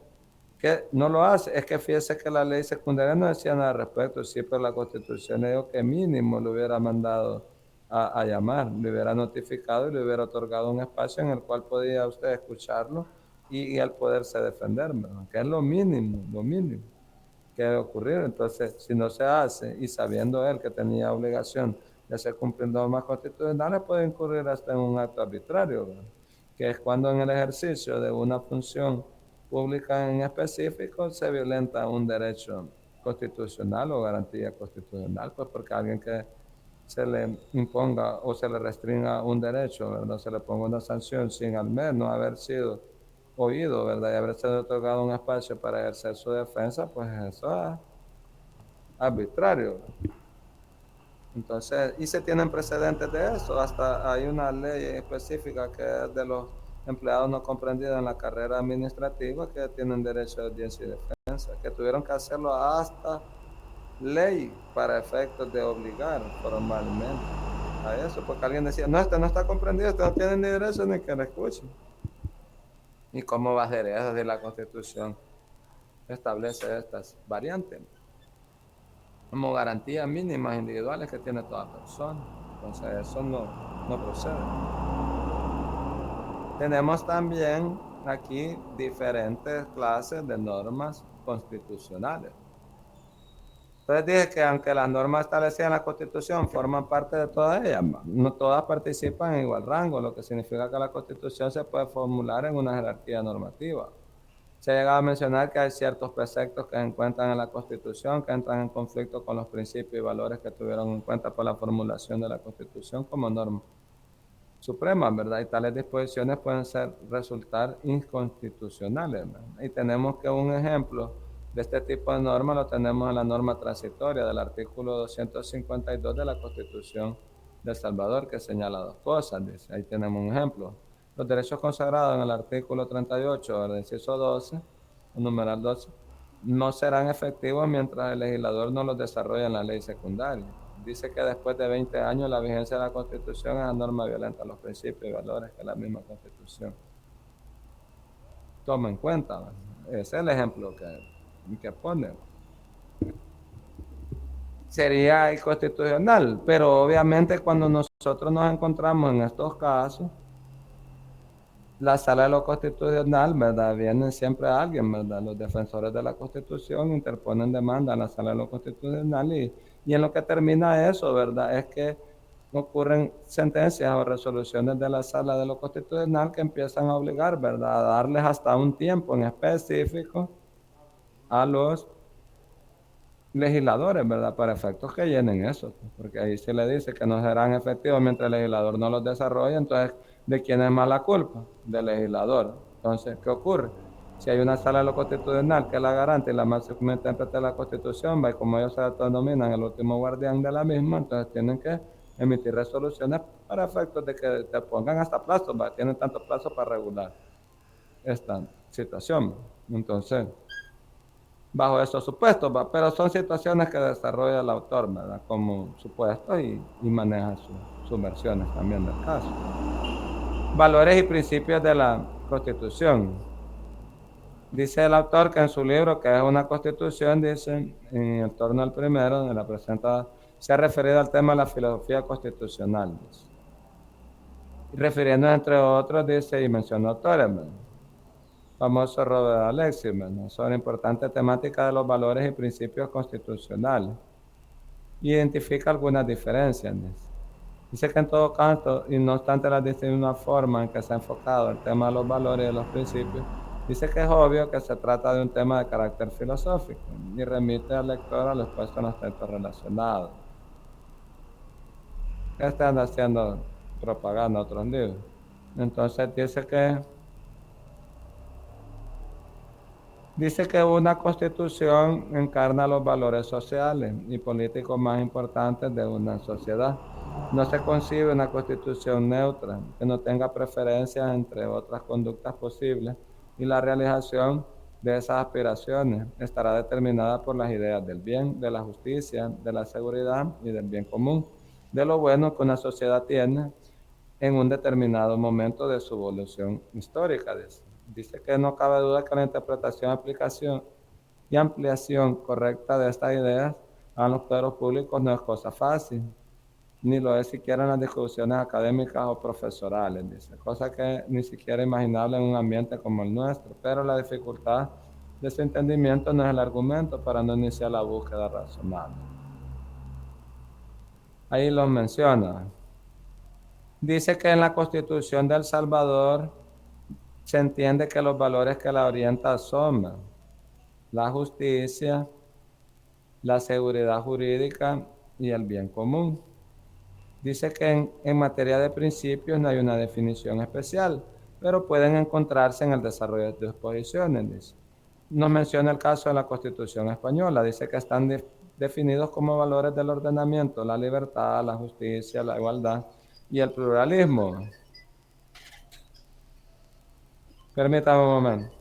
que no lo hace, es que fíjese que la ley secundaria no decía nada al respecto, sí, pero la Constitución le dijo que mínimo le hubiera mandado a llamar, le hubiera notificado y le hubiera otorgado un espacio en el cual podía usted escucharlo y al poderse defender, ¿verdad?, que es lo mínimo que debe ocurrir. Entonces, si no se hace y sabiendo él que tenía obligación de hacer cumplir normas constitucionales, puede incurrir hasta en un acto arbitrario, ¿verdad?, que es cuando en el ejercicio de una función pública en específico se violenta un derecho constitucional o garantía constitucional, pues porque alguien que se le imponga o se le restringa un derecho, ¿verdad?, se le ponga una sanción sin al menos haber sido oído, ¿verdad?, y haberse otorgado un espacio para ejercer su defensa, pues eso es arbitrario. Entonces, y se tienen precedentes de eso, hasta hay una ley específica que es de los empleados no comprendidos en la carrera administrativa que tienen derecho de audiencia y defensa, que tuvieron que hacerlo hasta ley para efectos de obligar formalmente a eso, porque alguien decía, no, este no está comprendido, este no tiene ni derecho ni que lo escuchen. ¿Y cómo va a ser eso si la Constitución establece estas variantes? como garantías mínimas individuales que tiene toda persona. Entonces eso no procede. Tenemos también aquí diferentes clases de normas constitucionales. Entonces dije que aunque las normas establecidas en la Constitución forman parte de todas ellas, no todas participan en igual rango, lo que significa que la Constitución se puede formular en una jerarquía normativa. Se ha llegado a mencionar que hay ciertos preceptos que se encuentran en la Constitución que entran en conflicto con los principios y valores que tuvieron en cuenta por la formulación de la Constitución como norma suprema, ¿verdad? Y tales disposiciones pueden resultar inconstitucionales, ¿verdad? Y tenemos que un ejemplo de este tipo de norma lo tenemos en la norma transitoria del artículo 252 de la Constitución de El Salvador, que señala dos cosas. Dice, ahí tenemos un ejemplo. Los derechos consagrados en el artículo 38 del inciso 12, el numeral 12, no serán efectivos mientras el legislador no los desarrolle en la ley secundaria. Dice que después de 20 años la vigencia de la Constitución es una norma violenta a los principios y valores que la misma Constitución toma en cuenta, ¿verdad? Ese es el ejemplo que pone. Sería inconstitucional, pero obviamente cuando nosotros nos encontramos en estos casos, la sala de lo constitucional, ¿verdad? Viene siempre alguien, ¿verdad? Los defensores de la Constitución interponen demanda a la sala de lo constitucional y en lo que termina eso, ¿verdad? Es que ocurren sentencias o resoluciones de la sala de lo constitucional que empiezan a obligar, ¿verdad? A darles hasta un tiempo en específico a los legisladores, ¿verdad? Para efectos que llenen eso, porque ahí se le dice que no serán efectivos mientras el legislador no los desarrolle. Entonces, ¿de quién es más la culpa? Del legislador. Entonces, ¿qué ocurre? Si hay una sala de lo constitucional que es la garante y la máxima intérprete de la Constitución, y como ellos se autodenominan el último guardián de la misma, entonces tienen que emitir resoluciones para efectos de que te pongan hasta plazo, ¿va? Tienen tanto plazo para regular esta situación. Entonces, bajo esos supuestos, ¿va? Pero son situaciones que desarrolla el autor, ¿verdad? Como supuestos y maneja sus versiones también del caso. Valores y principios de la Constitución. Dice el autor que en su libro, que es una Constitución, dice, en el torno al primero, de la presenta, se ha referido al tema de la filosofía constitucional. Dice. Y refiriendo entre otros, dice, y mencionó autores, ¿verdad? Famoso Robert Alexis, ¿verdad? Sobre importante temática de los valores y principios constitucionales. Identifica algunas diferencias. Dice que en todo caso, y no obstante la distinta forma en que se ha enfocado el tema de los valores y de los principios, dice que es obvio que se trata de un tema de carácter filosófico y remite al lector a lo expuesto en los textos relacionados. Este anda haciendo propaganda a otros libros. Entonces dice que una constitución encarna los valores sociales y políticos más importantes de una sociedad. No se concibe una constitución neutra que no tenga preferencias entre otras conductas posibles y la realización de esas aspiraciones estará determinada por las ideas del bien, de la justicia, de la seguridad y del bien común, de lo bueno que una sociedad tiene en un determinado momento de su evolución histórica. Dice que no cabe duda que la interpretación, aplicación y ampliación correcta de estas ideas a los poderes públicos no es cosa fácil, ni lo es siquiera en las discusiones académicas o profesorales, dice, cosa que ni siquiera imaginable en un ambiente como el nuestro, pero la dificultad de su entendimiento no es el argumento para no iniciar la búsqueda razonable. Ahí lo menciona. Dice que en la Constitución de El Salvador se entiende que los valores que la orientan son la justicia, la seguridad jurídica y el bien común. Dice que en materia de principios no hay una definición especial, pero pueden encontrarse en el desarrollo de disposiciones. Dice. Nos menciona el caso de la Constitución española. Dice que están definidos como valores del ordenamiento, la libertad, la justicia, la igualdad y el pluralismo. Permítame un momento.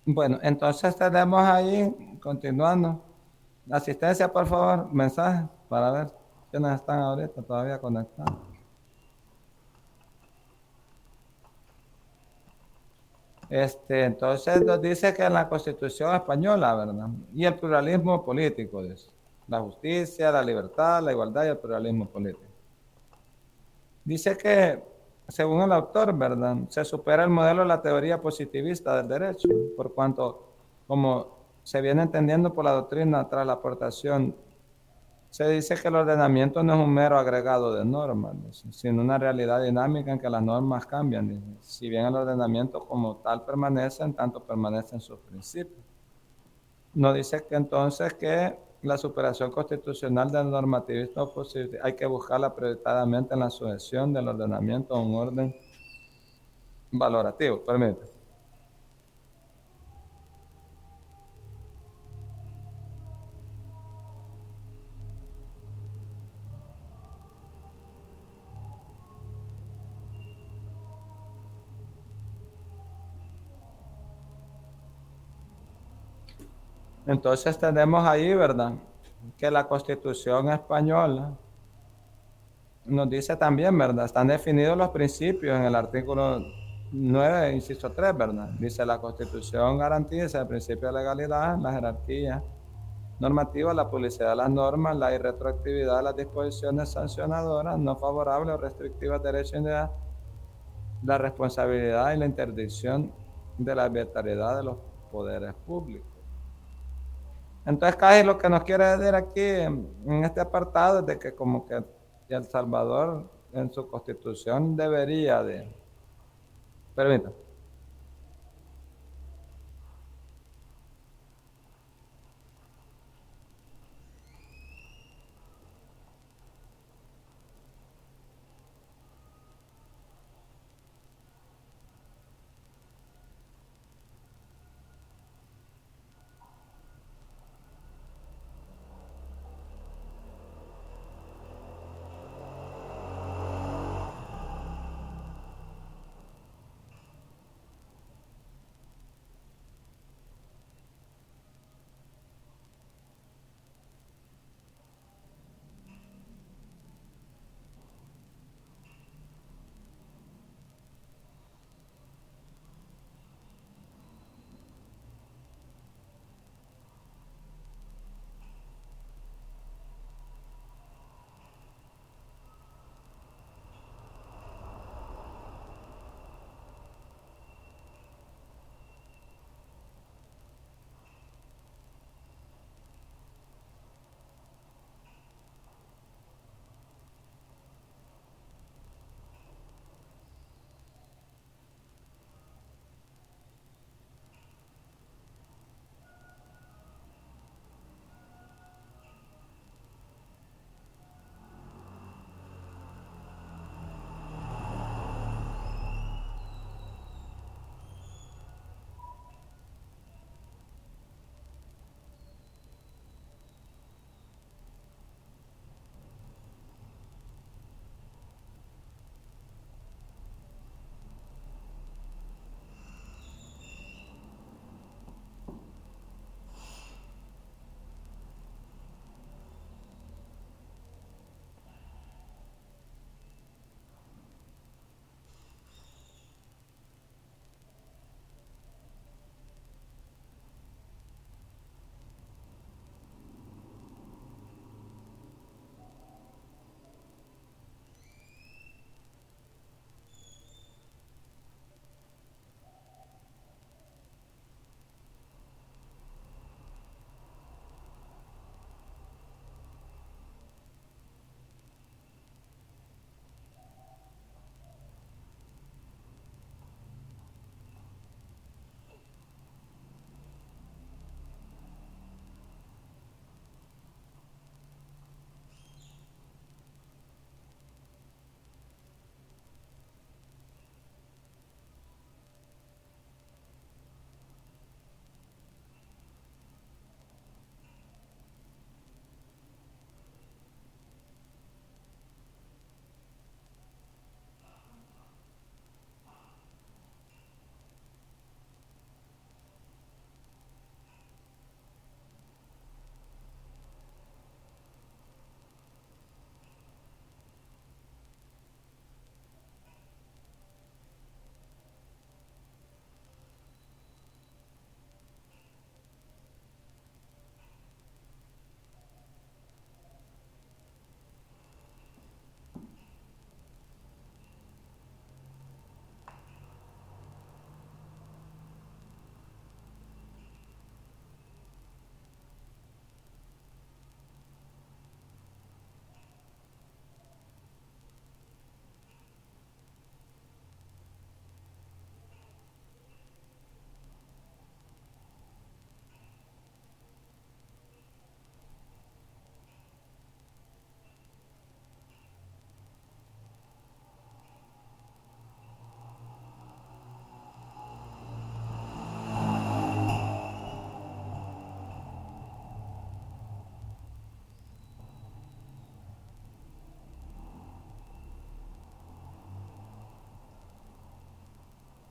Bueno, entonces tenemos ahí, continuando. Asistencia, por favor, mensaje para ver quiénes están ahorita todavía conectados. Entonces nos dice que en la Constitución española, ¿verdad? Y el pluralismo político, dice. La justicia, la libertad, la igualdad y el pluralismo político. Dice que, según el autor, ¿verdad? Se supera el modelo de la teoría positivista del derecho, por cuanto, como se viene entendiendo por la doctrina tras la aportación, se dice que el ordenamiento no es un mero agregado de normas, dice, sino una realidad dinámica en que las normas cambian. Dice. Si bien el ordenamiento como tal permanece, en tanto permanecen sus principios. Nos dice que entonces que la superación constitucional del normativismo hay que buscarla prioritariamente en la sujeción del ordenamiento a un orden valorativo. Permítame. Entonces tenemos ahí, ¿verdad? Que la Constitución española nos dice también, ¿verdad? Están definidos los principios en el artículo 9, inciso 3, ¿verdad? Dice la Constitución garantiza el principio de legalidad, la jerarquía normativa, la publicidad de las normas, la irretroactividad de las disposiciones sancionadoras, no favorables o restrictivas de derechos individuales, la responsabilidad y la interdicción de la arbitrariedad de los poderes públicos. Entonces, casi lo que nos quiere decir aquí en este apartado es de que como que El Salvador en su constitución debería de... Permítame.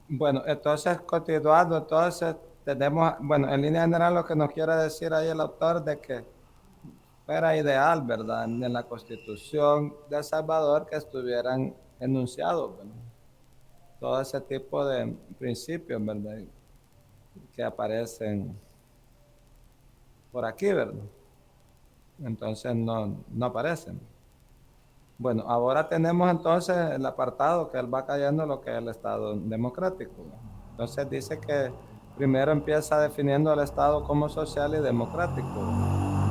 Bueno, entonces continuando, entonces tenemos, bueno, en línea general lo que nos quiere decir ahí el autor de que fuera ideal, ¿verdad? En la Constitución de El Salvador que estuvieran enunciados, ¿verdad? Todo ese tipo de principios, ¿verdad? Que aparecen por aquí, ¿verdad? Entonces no aparecen. Bueno, ahora tenemos entonces el apartado que él va cayendo en lo que es el Estado democrático. Entonces dice que primero empieza definiendo el Estado como social y democrático.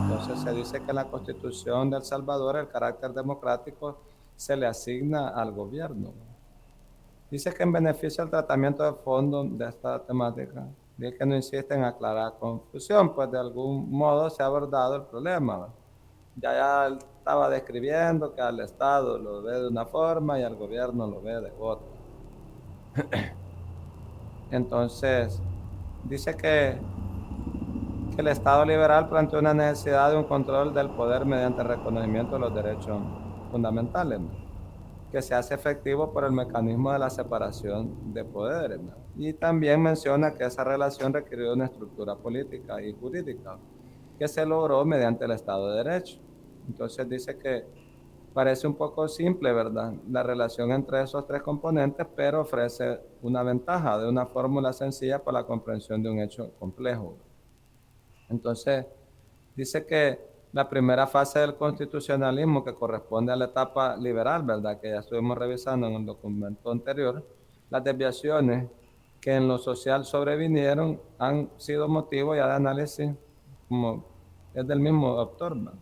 Entonces se dice que en la Constitución de El Salvador el carácter democrático se le asigna al gobierno. Dice que en beneficio del tratamiento de fondo de esta temática, dice que no insiste en aclarar confusión, pues de algún modo se ha abordado el problema. Ya él estaba describiendo que al Estado lo ve de una forma y al gobierno lo ve de otra. Entonces, dice que el Estado liberal plantea una necesidad de un control del poder mediante el reconocimiento de los derechos fundamentales, ¿no? Que se hace efectivo por el mecanismo de la separación de poderes, ¿no? Y también menciona que esa relación requirió una estructura política y jurídica que se logró mediante el Estado de Derecho. Entonces dice que parece un poco simple, ¿verdad? La relación entre esos tres componentes, pero ofrece una ventaja de una fórmula sencilla para la comprensión de un hecho complejo. Entonces, dice que la primera fase del constitucionalismo, que corresponde a la etapa liberal, ¿verdad? Que ya estuvimos revisando en el documento anterior, las desviaciones que en lo social sobrevinieron han sido motivo ya de análisis, como es del mismo autor, ¿verdad?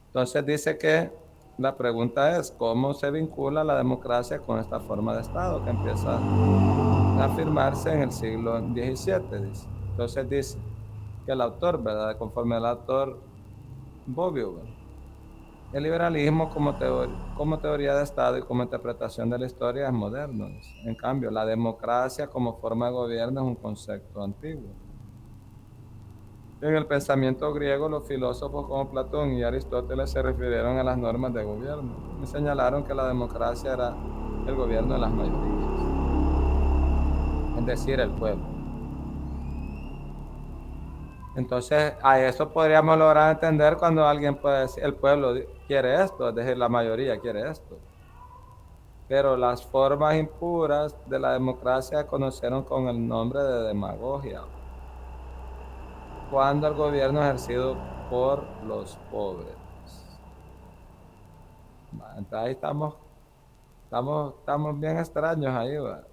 Entonces dice que la pregunta es, ¿cómo se vincula la democracia con esta forma de Estado que empieza a afirmarse en el siglo XVII? Dice. Entonces dice que el autor, ¿verdad? Conforme al autor Bobbio, ¿verdad? El liberalismo como teoría de Estado y como interpretación de la historia es moderno. Dice. En cambio, la democracia como forma de gobierno es un concepto antiguo. En el pensamiento griego, los filósofos como Platón y Aristóteles se refirieron a las normas de gobierno y señalaron que la democracia era el gobierno de las mayorías, es decir, el pueblo. Entonces, a eso podríamos lograr entender cuando alguien puede decir, el pueblo quiere esto, es decir, la mayoría quiere esto. Pero las formas impuras de la democracia se conocieron con el nombre de demagogia, cuando el gobierno es ejercido por los pobres. Entonces ahí estamos bien extraños ahí, ¿va?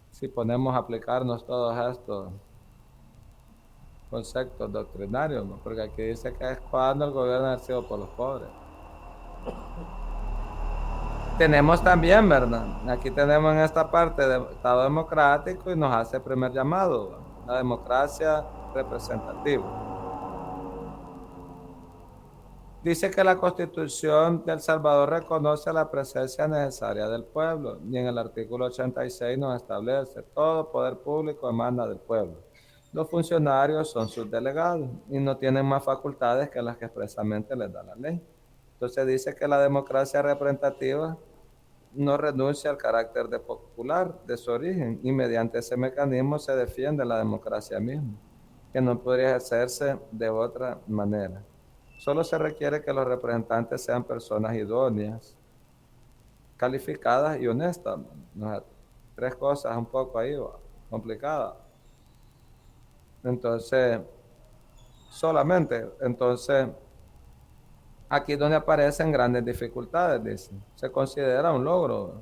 Si ponemos a aplicarnos todos estos conceptos doctrinarios, ¿no? Porque aquí dice que es cuando el gobierno es ejercido por los pobres. Tenemos también, ¿verdad? Aquí tenemos en esta parte de Estado democrático y nos hace el primer llamado, ¿va? La democracia representativa. Dice que la Constitución de El Salvador reconoce la presencia necesaria del pueblo y en el artículo 86 nos establece todo poder público emana del pueblo. Los funcionarios son sus delegados y no tienen más facultades que las que expresamente les da la ley. Entonces dice que la democracia representativa no renuncia al carácter de popular de su origen y mediante ese mecanismo se defiende la democracia misma, que no podría ejercerse de otra manera. Solo se requiere que los representantes sean personas idóneas, calificadas y honestas. Tres cosas un poco ahí complicadas. Entonces, entonces, aquí es donde aparecen grandes dificultades, dice. Se considera un logro.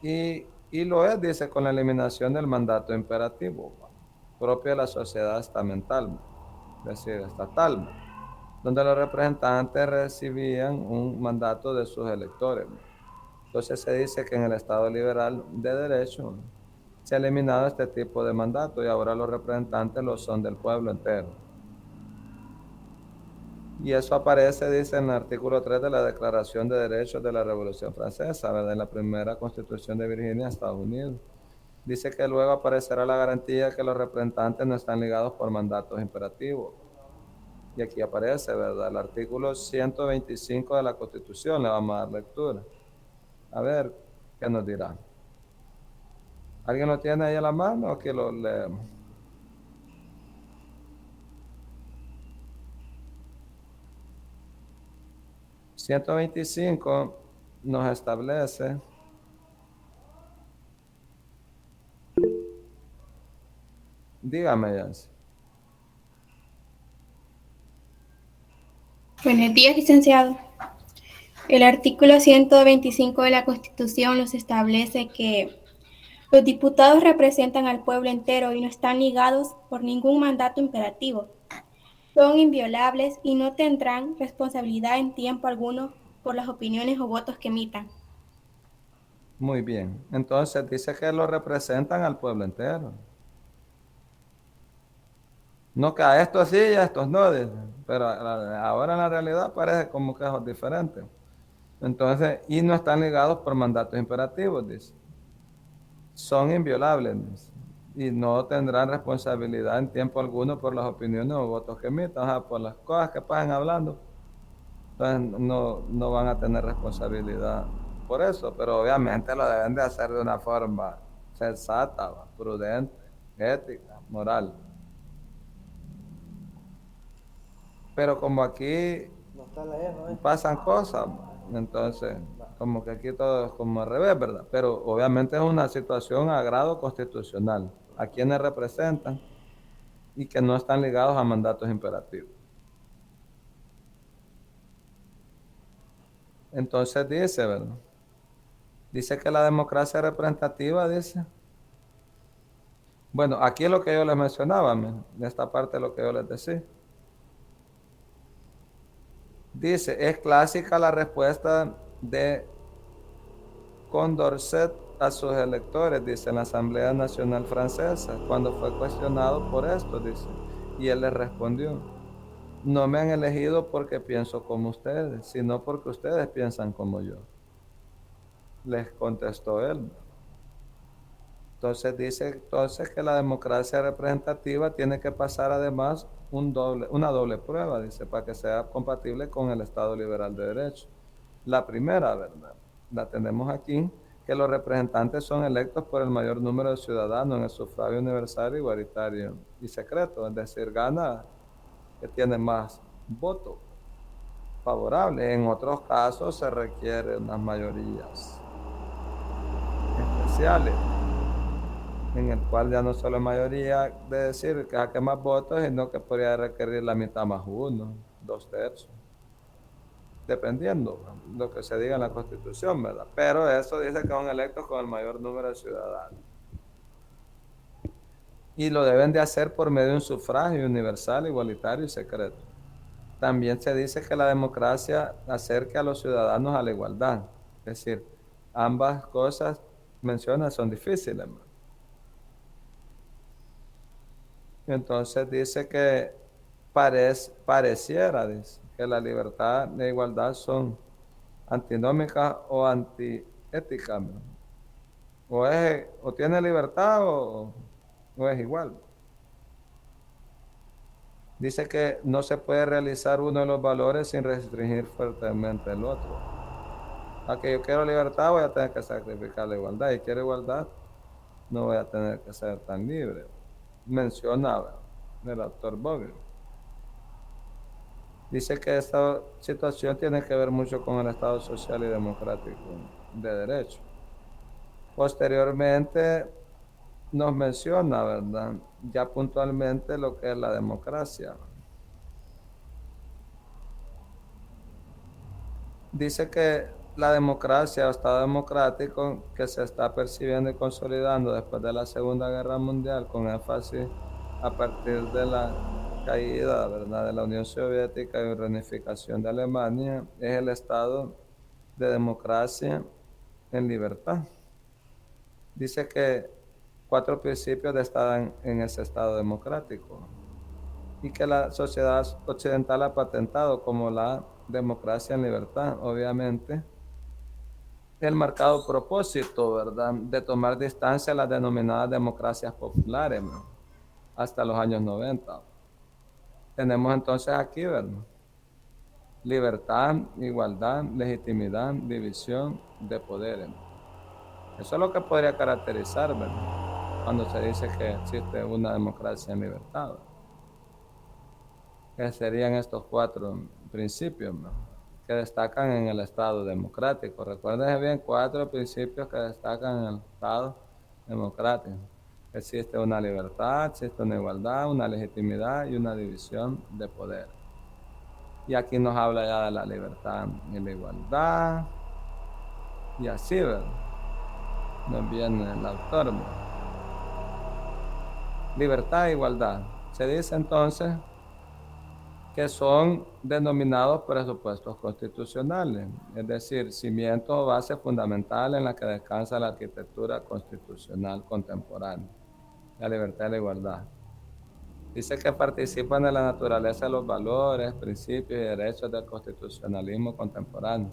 Y lo es, dice, con la eliminación del mandato imperativo, propio de la sociedad estamental, es decir, estatal, donde los representantes recibían un mandato de sus electores. Entonces se dice que en el Estado liberal de derecho se ha eliminado este tipo de mandato y ahora los representantes lo son del pueblo entero. Y eso aparece, dice, en el artículo 3 de la Declaración de Derechos de la Revolución Francesa, ¿verdad? En la primera Constitución de Virginia, Estados Unidos. Dice que luego aparecerá la garantía que los representantes no están ligados por mandatos imperativos. Y aquí aparece, ¿verdad? El artículo 125 de la Constitución, le vamos a dar lectura. A ver, ¿qué nos dirá? ¿Alguien lo tiene ahí a la mano o que lo leemos? ...125 nos establece... Dígame, Yancy. Buenos días, licenciado. El artículo 125 de la Constitución nos establece que los diputados representan al pueblo entero y no están ligados por ningún mandato imperativo. Son inviolables y no tendrán responsabilidad en tiempo alguno por las opiniones o votos que emitan. Muy bien. Entonces dice que lo representan al pueblo entero. No que a estos sí y a estos no, dice. Pero ahora en la realidad parece como que es diferente. Entonces, y no están ligados por mandatos imperativos, dice. Son inviolables, dice, y no tendrán responsabilidad en tiempo alguno por las opiniones o votos que emitan, o sea, por las cosas que pasen hablando. Entonces no van a tener responsabilidad por eso, pero obviamente lo deben de hacer de una forma sensata, prudente, ética, moral. Pero como aquí pasan cosas, entonces como que aquí todo es como al revés, ¿verdad? Pero obviamente es una situación a grado constitucional, a quienes representan y que no están ligados a mandatos imperativos. Entonces dice, ¿verdad? Dice que la democracia representativa, dice. Bueno, aquí es lo que yo les mencionaba, en esta parte es lo que yo les decía. Dice, es clásica la respuesta de Condorcet a sus electores, dice, en la Asamblea Nacional Francesa, cuando fue cuestionado por esto, dice, y él les respondió, no me han elegido porque pienso como ustedes, sino porque ustedes piensan como yo. Les contestó él. Entonces dice que la democracia representativa tiene que pasar además una doble prueba, dice, para que sea compatible con el Estado liberal de derecho. La primera, ¿verdad? La tenemos aquí, que los representantes son electos por el mayor número de ciudadanos en el sufragio universal, igualitario y secreto, es decir, gana que tiene más votos favorables. En otros casos se requieren unas mayorías especiales, en el cual ya no solo es mayoría de decir que saque más votos, sino que podría requerir la mitad más uno, 2/3, dependiendo de lo que se diga en la Constitución, ¿verdad? Pero eso dice que son electos con el mayor número de ciudadanos. Y lo deben de hacer por medio de un sufragio universal, igualitario y secreto. También se dice que la democracia acerca a los ciudadanos a la igualdad. Es decir, ambas cosas mencionadas son difíciles, ¿no? Entonces dice que pareciera, dice, que la libertad e igualdad son antinómicas o antiéticas, ¿no? O tiene libertad o es igual. Dice que no se puede realizar uno de los valores sin restringir fuertemente el otro. A que yo quiero libertad, voy a tener que sacrificar la igualdad. Y quiero igualdad, no voy a tener que ser tan libre. Mencionaba el autor Bogle. Dice que esta situación tiene que ver mucho con el Estado social y democrático de derecho. Posteriormente nos menciona, ¿verdad?, ya puntualmente lo que es la democracia. Dice que la democracia o Estado democrático que se está percibiendo y consolidando después de la Segunda Guerra Mundial, con énfasis a partir de la caída, ¿verdad?, de la Unión Soviética y reunificación de Alemania, es el estado de democracia en libertad. Dice que 4 principios están en ese estado democrático y que la sociedad occidental ha patentado como la democracia en libertad, obviamente. El marcado propósito, ¿verdad?, de tomar distancia a las denominadas democracias populares, ¿no?, hasta los años 90. Tenemos entonces aquí, ¿verdad?, libertad, igualdad, legitimidad, división de poderes. Eso es lo que podría caracterizar, ¿verdad?, cuando se dice que existe una democracia en libertad. Que serían estos 4 principios, ¿no?, que destacan en el Estado democrático. Recuerden bien, 4 principios que destacan en el Estado democrático. Existe una libertad, existe una igualdad, una legitimidad y una división de poder. Y aquí nos habla ya de la libertad y la igualdad. Y así, ¿verdad?, nos viene el autor, ¿verdad? Libertad e igualdad. Se dice entonces que son denominados presupuestos constitucionales, es decir, cimientos o bases fundamentales en la que descansa la arquitectura constitucional contemporánea, la libertad y la igualdad. Dice que participan de la naturaleza de los valores, principios y derechos del constitucionalismo contemporáneo,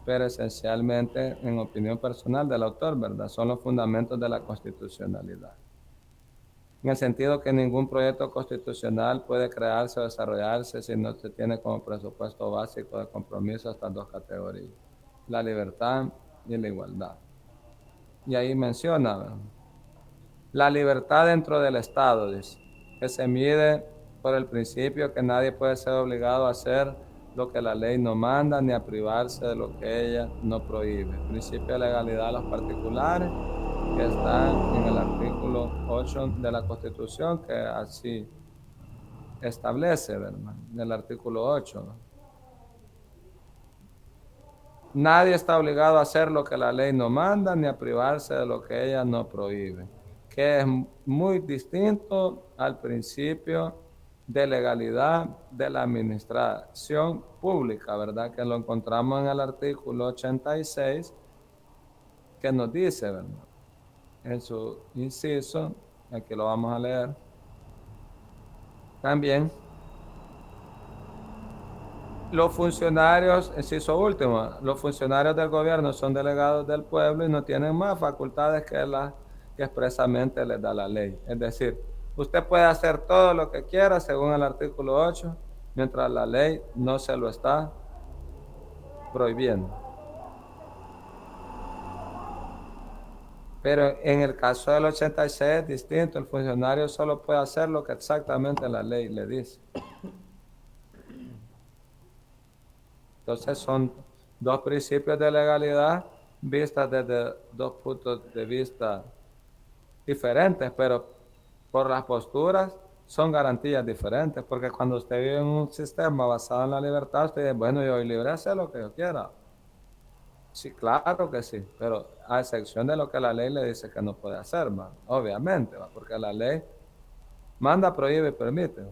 pero esencialmente, en opinión personal del autor, ¿verdad?, son los fundamentos de la constitucionalidad. En el sentido que ningún proyecto constitucional puede crearse o desarrollarse si no se tiene como presupuesto básico de compromiso estas 2 categorías, la libertad y la igualdad. Y ahí menciona, ¿verdad?, la libertad dentro del Estado, dice, que se mide por el principio que nadie puede ser obligado a hacer lo que la ley no manda ni a privarse de lo que ella no prohíbe. El principio de legalidad a los particulares, que está en el artículo 8 de la Constitución, que así establece, ¿verdad?, en el artículo 8. Nadie está obligado a hacer lo que la ley no manda ni a privarse de lo que ella no prohíbe, que es muy distinto al principio de legalidad de la administración pública, ¿verdad?, que lo encontramos en el artículo 86, que nos dice, ¿verdad?, en su inciso, aquí lo vamos a leer también, los funcionarios, inciso último, los funcionarios del gobierno son delegados del pueblo y no tienen más facultades que las que expresamente les da la ley. Es decir, usted puede hacer todo lo que quiera según el artículo 8, mientras la ley no se lo está prohibiendo. Pero en el caso del 86 es distinto, el funcionario solo puede hacer lo que exactamente la ley le dice. Entonces son 2 principios de legalidad vistas desde 2 puntos de vista diferentes, pero por las posturas son garantías diferentes, porque cuando usted vive en un sistema basado en la libertad, usted dice, bueno, yo soy libre de hacer lo que yo quiera. Sí, claro que sí, pero a excepción de lo que la ley le dice que no puede hacer, ¿va?, obviamente, ¿va?, porque la ley manda, prohíbe y permite.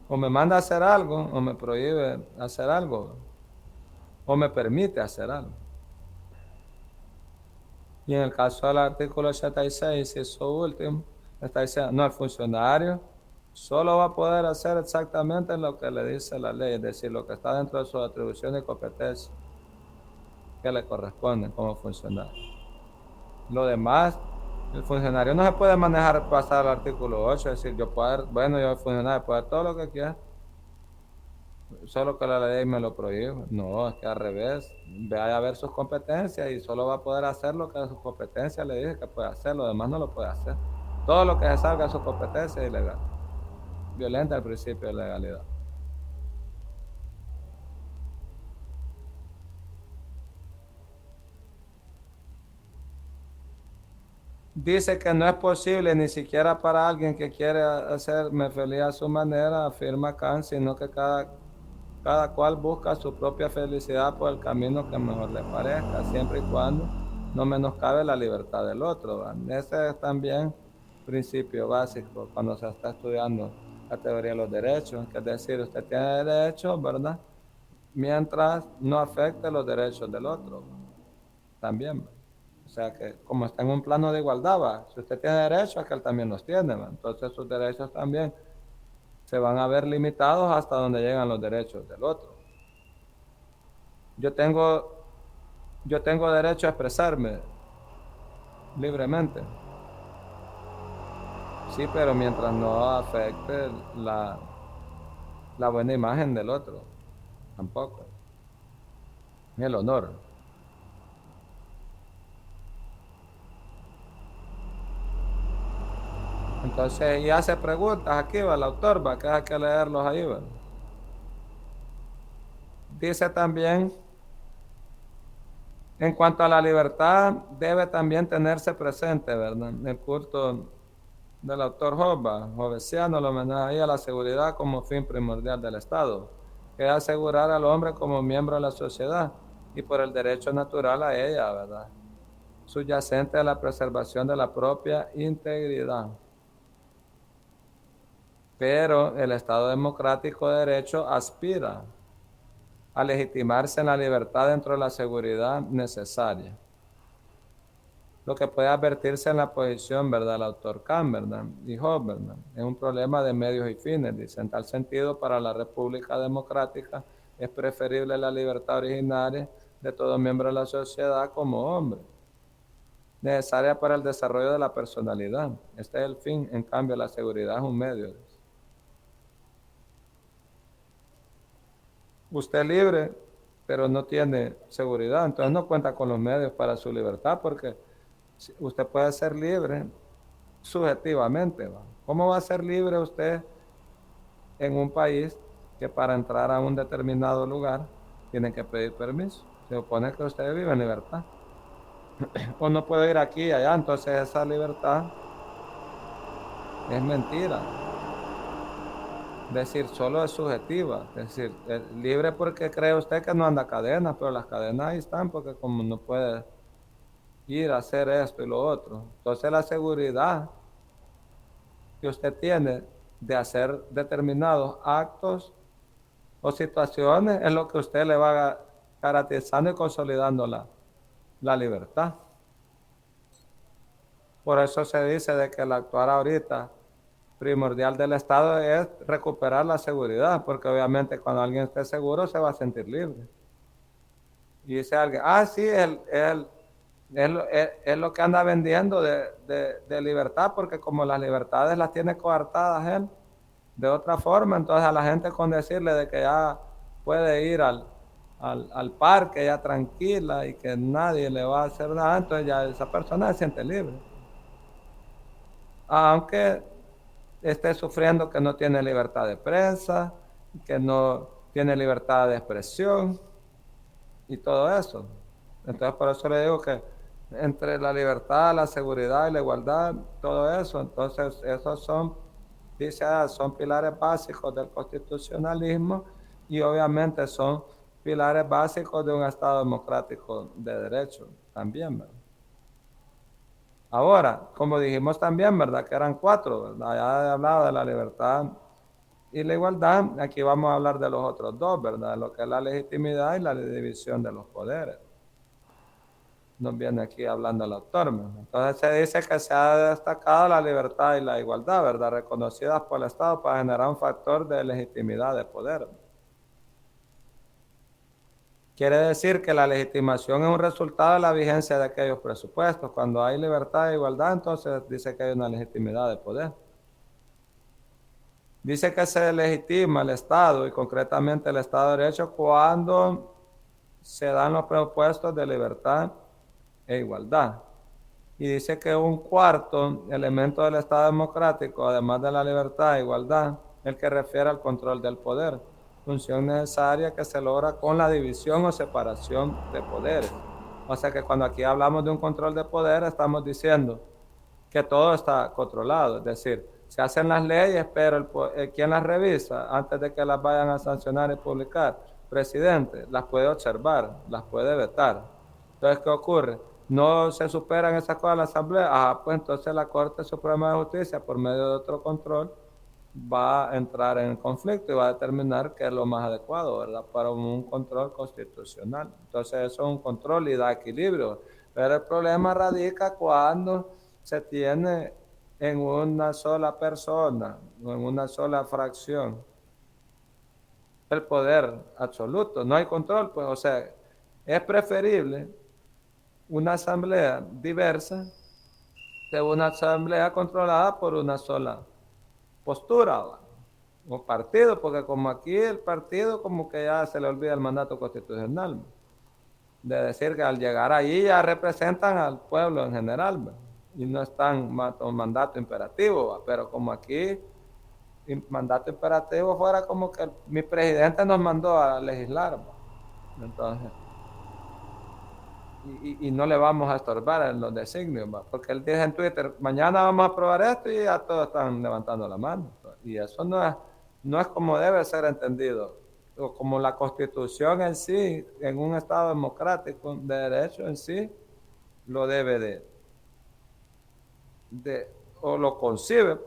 O me manda a hacer algo, o me prohíbe hacer algo, o me permite hacer algo. Y en el caso del artículo 86, eso último, está diciendo, no, el funcionario solo va a poder hacer exactamente lo que le dice la ley, es decir, lo que está dentro de sus atribuciones y competencias que le corresponden como funcionario. Lo demás, el funcionario no se puede manejar pasar al artículo 8, es decir, yo el funcionario puede hacer todo lo que quiera, solo que la ley me lo prohíbe. No, es que al revés, vaya a ver sus competencias y solo va a poder hacer lo que a sus competencias le dice que puede hacer, lo demás no lo puede hacer. Todo lo que se salga de sus competencias es ilegal, violenta el principio de legalidad. Dice que no es posible ni siquiera para alguien que quiere hacerme feliz a su manera, afirma Kant, sino que cada cual busca su propia felicidad por el camino que mejor le parezca, siempre y cuando no menoscabe la libertad del otro, ¿verdad? Ese es también principio básico cuando se está estudiando la teoría de los derechos, que es decir, usted tiene derechos, ¿verdad?, mientras no afecte los derechos del otro, también, ¿verdad? O sea que como está en un plano de igualdad, ¿va?, si usted tiene derechos, es que él también los tiene, ¿va? Entonces sus derechos también se van a ver limitados hasta donde llegan los derechos del otro. Yo tengo derecho a expresarme libremente. Sí, pero mientras no afecte la buena imagen del otro, tampoco. Ni el honor. Entonces, y hace preguntas aquí, va el autor, va, que hay que leerlos ahí, va. Dice también, en cuanto a la libertad, debe también tenerse presente, ¿verdad? El culto del autor Jovesiano lo menciona ahí a la seguridad como fin primordial del Estado, que es asegurar al hombre como miembro de la sociedad y por el derecho natural a ella, ¿verdad? Subyacente a la preservación de la propia integridad. Pero el Estado democrático de derecho aspira a legitimarse en la libertad dentro de la seguridad necesaria. Lo que puede advertirse en la posición, ¿verdad?, el autor Kant, ¿verdad?, y Hobbes, ¿verdad?, es un problema de medios y fines. Dice, en tal sentido, para la República Democrática es preferible la libertad originaria de todo miembro de la sociedad como hombre, necesaria para el desarrollo de la personalidad. Este es el fin, en cambio, la seguridad es un medio. Usted es libre, pero no tiene seguridad, entonces no cuenta con los medios para su libertad, porque usted puede ser libre subjetivamente, ¿va? ¿Cómo va a ser libre usted en un país que para entrar a un determinado lugar tiene que pedir permiso? Se supone que usted vive en libertad. O no puede ir aquí y allá, entonces esa libertad es mentira. Es decir, solo es subjetiva. Es decir, es libre porque cree usted que no anda cadenas, pero las cadenas ahí están porque como no puede ir a hacer esto y lo otro. Entonces la seguridad que usted tiene de hacer determinados actos o situaciones es lo que usted le va garantizando y consolidando la libertad. Por eso se dice de que el actuar ahorita primordial del Estado es recuperar la seguridad, porque obviamente cuando alguien esté seguro se va a sentir libre. Y dice alguien, sí, es lo que anda vendiendo de libertad, porque como las libertades las tiene coartadas él, de otra forma, entonces a la gente con decirle de que ya puede ir al parque ya tranquila y que nadie le va a hacer nada, entonces ya esa persona se siente libre. Aunque esté sufriendo que no tiene libertad de prensa, que no tiene libertad de expresión y todo eso. Entonces por eso le digo que entre la libertad, la seguridad y la igualdad, todo eso, entonces esos son, dice, son pilares básicos del constitucionalismo y obviamente son pilares básicos de un Estado democrático de derecho también, ¿verdad? Ahora, como dijimos también, ¿verdad?, que eran 4, ¿verdad? Ya he hablado de la libertad y la igualdad, aquí vamos a hablar de los otros 2, ¿verdad?, lo que es la legitimidad y la división de los poderes. Nos viene aquí hablando el autor, ¿verdad? Entonces se dice que se ha destacado la libertad y la igualdad, ¿verdad?, reconocidas por el Estado para generar un factor de legitimidad de poder. Quiere decir que la legitimación es un resultado de la vigencia de aquellos presupuestos. Cuando hay libertad e igualdad, entonces dice que hay una legitimidad de poder. Dice que se legitima el Estado y concretamente el Estado de Derecho cuando se dan los presupuestos de libertad e igualdad. Y dice que un cuarto elemento del Estado democrático, además de la libertad e igualdad, el que refiere al control del poder, función necesaria que se logra con la división o separación de poderes. O sea que cuando aquí hablamos de un control de poder, estamos diciendo que todo está controlado, es decir, se hacen las leyes, pero ¿quién las revisa antes de que las vayan a sancionar y publicar? Presidente, las puede observar, las puede vetar. Entonces, ¿qué ocurre? No se superan esas cosas en la Asamblea, pues entonces la Corte Suprema de Justicia, por medio de otro control, va a entrar en conflicto y va a determinar qué es lo más adecuado, ¿verdad?, para un control constitucional. Entonces eso es un control y da equilibrio, pero el problema radica cuando se tiene en una sola persona o en una sola fracción el poder absoluto, no hay control, pues, o sea, es preferible una asamblea diversa que una asamblea controlada por una sola postura o partido, porque como aquí el partido como que ya se le olvida el mandato constitucional, de decir que al llegar allí ya representan al pueblo en general. y no están un mandato imperativo, ¿va? Pero como aquí mandato imperativo fuera como que mi presidente nos mandó a legislar, ¿va? Entonces, y no le vamos a estorbar en los designios, ¿va? Porque él dice en Twitter, mañana vamos a aprobar esto y ya todos están levantando la mano, ¿va? Y eso no es como debe ser entendido, o como la Constitución en sí, en un Estado democrático de derecho en sí, lo debe o lo concibe,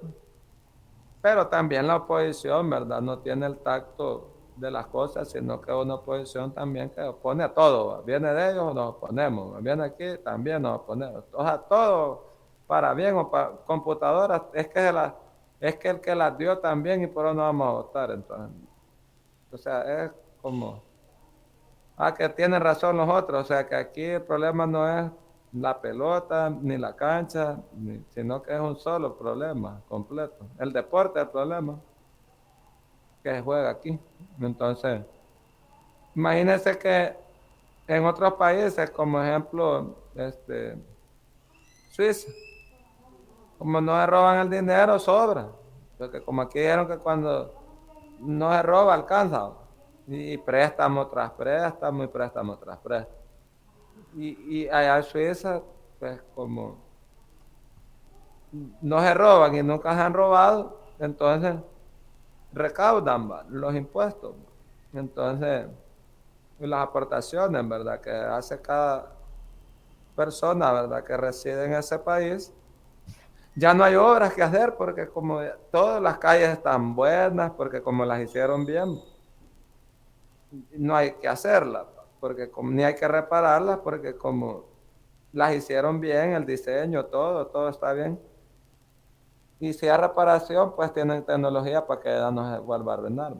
pero también la oposición, ¿verdad? No tiene el tacto de las cosas, sino que es una oposición también que opone a todo, ¿va? Viene de ellos, nos oponemos, ¿va? Viene aquí, también nos oponemos, o sea, todo para bien o para computadoras, es que el que las dio también y por eso no vamos a votar, entonces, o sea, es como que tienen razón los otros, o sea que aquí el problema no es la pelota ni la cancha, sino que es un solo problema completo. El deporte es el problema que se juega aquí. Entonces, imagínense que en otros países, como ejemplo, Suiza, como no se roban el dinero, sobra. Porque como aquí dijeron que cuando no se roba, alcanza. Y préstamo tras préstamo y préstamo tras préstamo. Y allá en Suiza, pues como no se roban y nunca se han robado, entonces recaudan, ¿va? Los impuestos. Entonces, y las aportaciones, ¿verdad? Que hace cada persona, ¿verdad? Que reside en ese país. Ya no hay obras que hacer porque como todas las calles están buenas, porque como las hicieron bien, no hay que hacerlas, porque ni hay que repararlas, porque como las hicieron bien, el diseño, todo está bien. Y si hay reparación, pues tienen tecnología para que ya no se vuelva a arruinar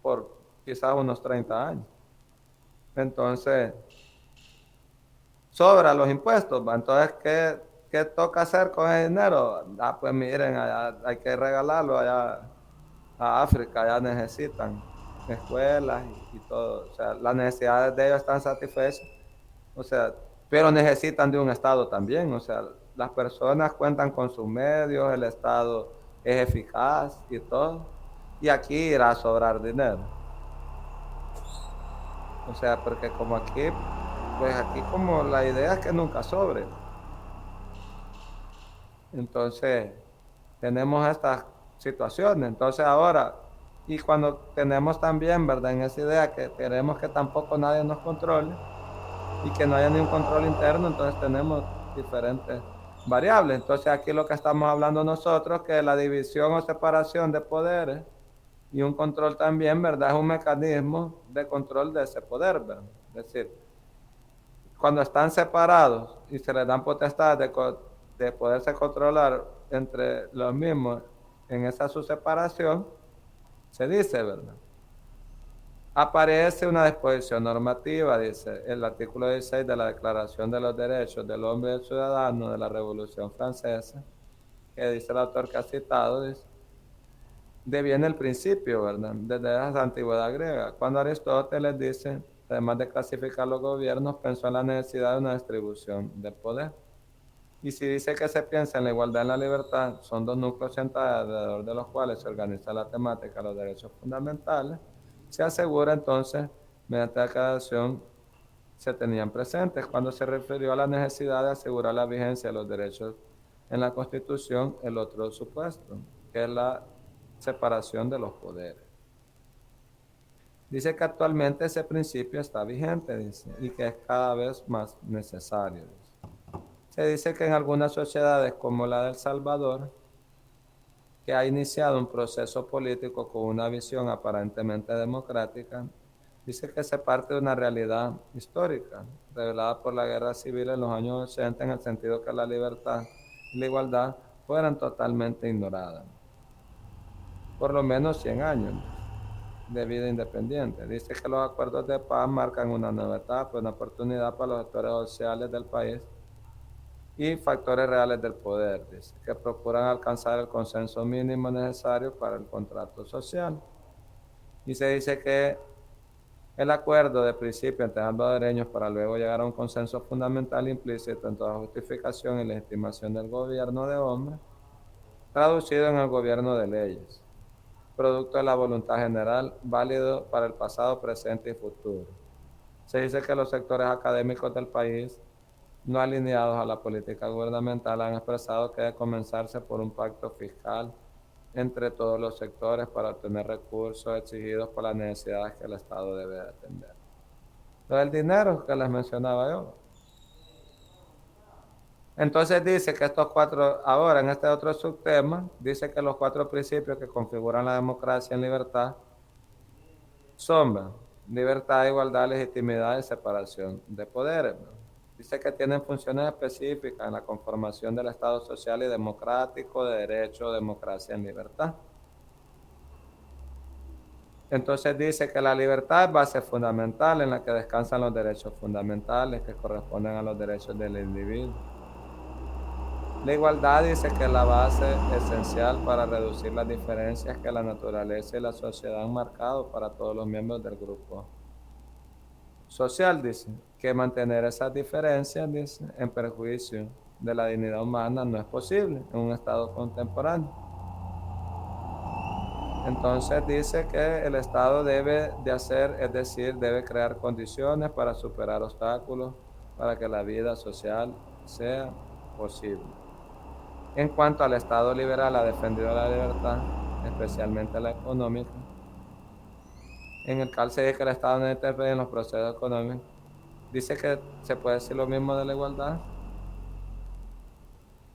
por quizás unos 30 años. Entonces, sobra los impuestos, ¿va? Entonces, ¿qué toca hacer con el dinero? Pues miren, allá hay que regalarlo allá a África, allá necesitan escuelas y todo. O sea, las necesidades de ellos están satisfechas, o sea, pero necesitan de un Estado también. O sea, las personas cuentan con sus medios, el Estado es eficaz y todo. Y aquí irá a sobrar dinero. O sea, porque como aquí, pues aquí como la idea es que nunca sobre. Entonces, tenemos estas situaciones. Entonces ahora, y cuando tenemos también, ¿verdad? En esa idea que queremos que tampoco nadie nos controle y que no haya ningún control interno, entonces tenemos diferentes variables. Entonces aquí lo que estamos hablando nosotros, que la división o separación de poderes y un control también, ¿verdad? Es un mecanismo de control de ese poder, ¿verdad? Es decir, cuando están separados y se les dan potestad de poderse controlar entre los mismos en esa su separación, se dice, ¿verdad? Aparece una disposición normativa, dice el artículo 16 de la Declaración de los Derechos del Hombre y del Ciudadano de la Revolución Francesa, que dice el autor que ha citado, dice, deviene el principio, ¿verdad? Desde la antigüedad griega, cuando Aristóteles dice, además de clasificar los gobiernos, pensó en la necesidad de una distribución del poder. Y si dice que se piensa en la igualdad y en la libertad, son dos núcleos centrales alrededor de los cuales se organiza la temática de los derechos fundamentales, se asegura entonces, mediante la declaración, se tenían presentes cuando se refirió a la necesidad de asegurar la vigencia de los derechos en la Constitución, el otro supuesto, que es la separación de los poderes. Dice que actualmente ese principio está vigente, dice, y que es cada vez más necesario. Dice. Se dice que en algunas sociedades como la de El Salvador, que ha iniciado un proceso político con una visión aparentemente democrática, dice que se parte de una realidad histórica, revelada por la guerra civil en los años 80, en el sentido que la libertad y la igualdad fueran totalmente ignoradas. Por lo menos 100 años de vida independiente. Dice que los acuerdos de paz marcan una nueva etapa, una oportunidad para los actores sociales del país y factores reales del poder, dice, que procuran alcanzar el consenso mínimo necesario para el contrato social. Y se dice que El acuerdo de principio entre ambos salvadoreños para luego llegar a un consenso fundamental implícito en toda justificación y legitimación del gobierno de hombres, traducido en el gobierno de leyes, producto de la voluntad general, válido para el pasado, presente y futuro. Se dice que los sectores académicos del país, no alineados a la política gubernamental, han expresado que debe comenzarse por un pacto fiscal entre todos los sectores para obtener recursos exigidos por las necesidades que el Estado debe atender. Lo del dinero que les mencionaba yo. Entonces dice que estos cuatro, ahora en este otro subtema, dice que los cuatro principios que configuran la democracia en libertad son libertad, igualdad, legitimidad y separación de poderes. Dice que tienen funciones específicas en la conformación del Estado social y democrático, de derecho, democracia en libertad. Entonces dice que la libertad es base fundamental en la que descansan los derechos fundamentales que corresponden a los derechos del individuo. La igualdad dice que es la base esencial para reducir las diferencias que la naturaleza y la sociedad han marcado para todos los miembros del grupo social. Dice que mantener esas diferencias, dice, en perjuicio de la dignidad humana no es posible en un estado contemporáneo. Entonces dice que el Estado debe de hacer, es decir, debe crear condiciones para superar obstáculos para que la vida social sea posible. En cuanto al Estado liberal, ha defendido la libertad, especialmente la económica. En el caso de que el Estado no intervenga en los procesos económicos, dice que se puede decir lo mismo de la igualdad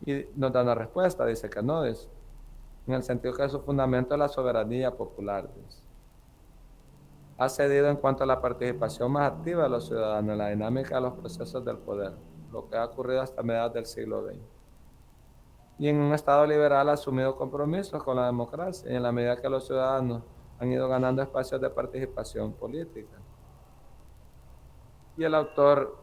y nos da una respuesta, dice que no, dice, en el sentido que su fundamento es la soberanía popular, dice. Ha cedido en cuanto a la participación más activa de los ciudadanos en la dinámica de los procesos del poder, lo que ha ocurrido hasta mediados del siglo XX. Y en un Estado liberal ha asumido compromisos con la democracia y en la medida que los ciudadanos han ido ganando espacios de participación política. Y el autor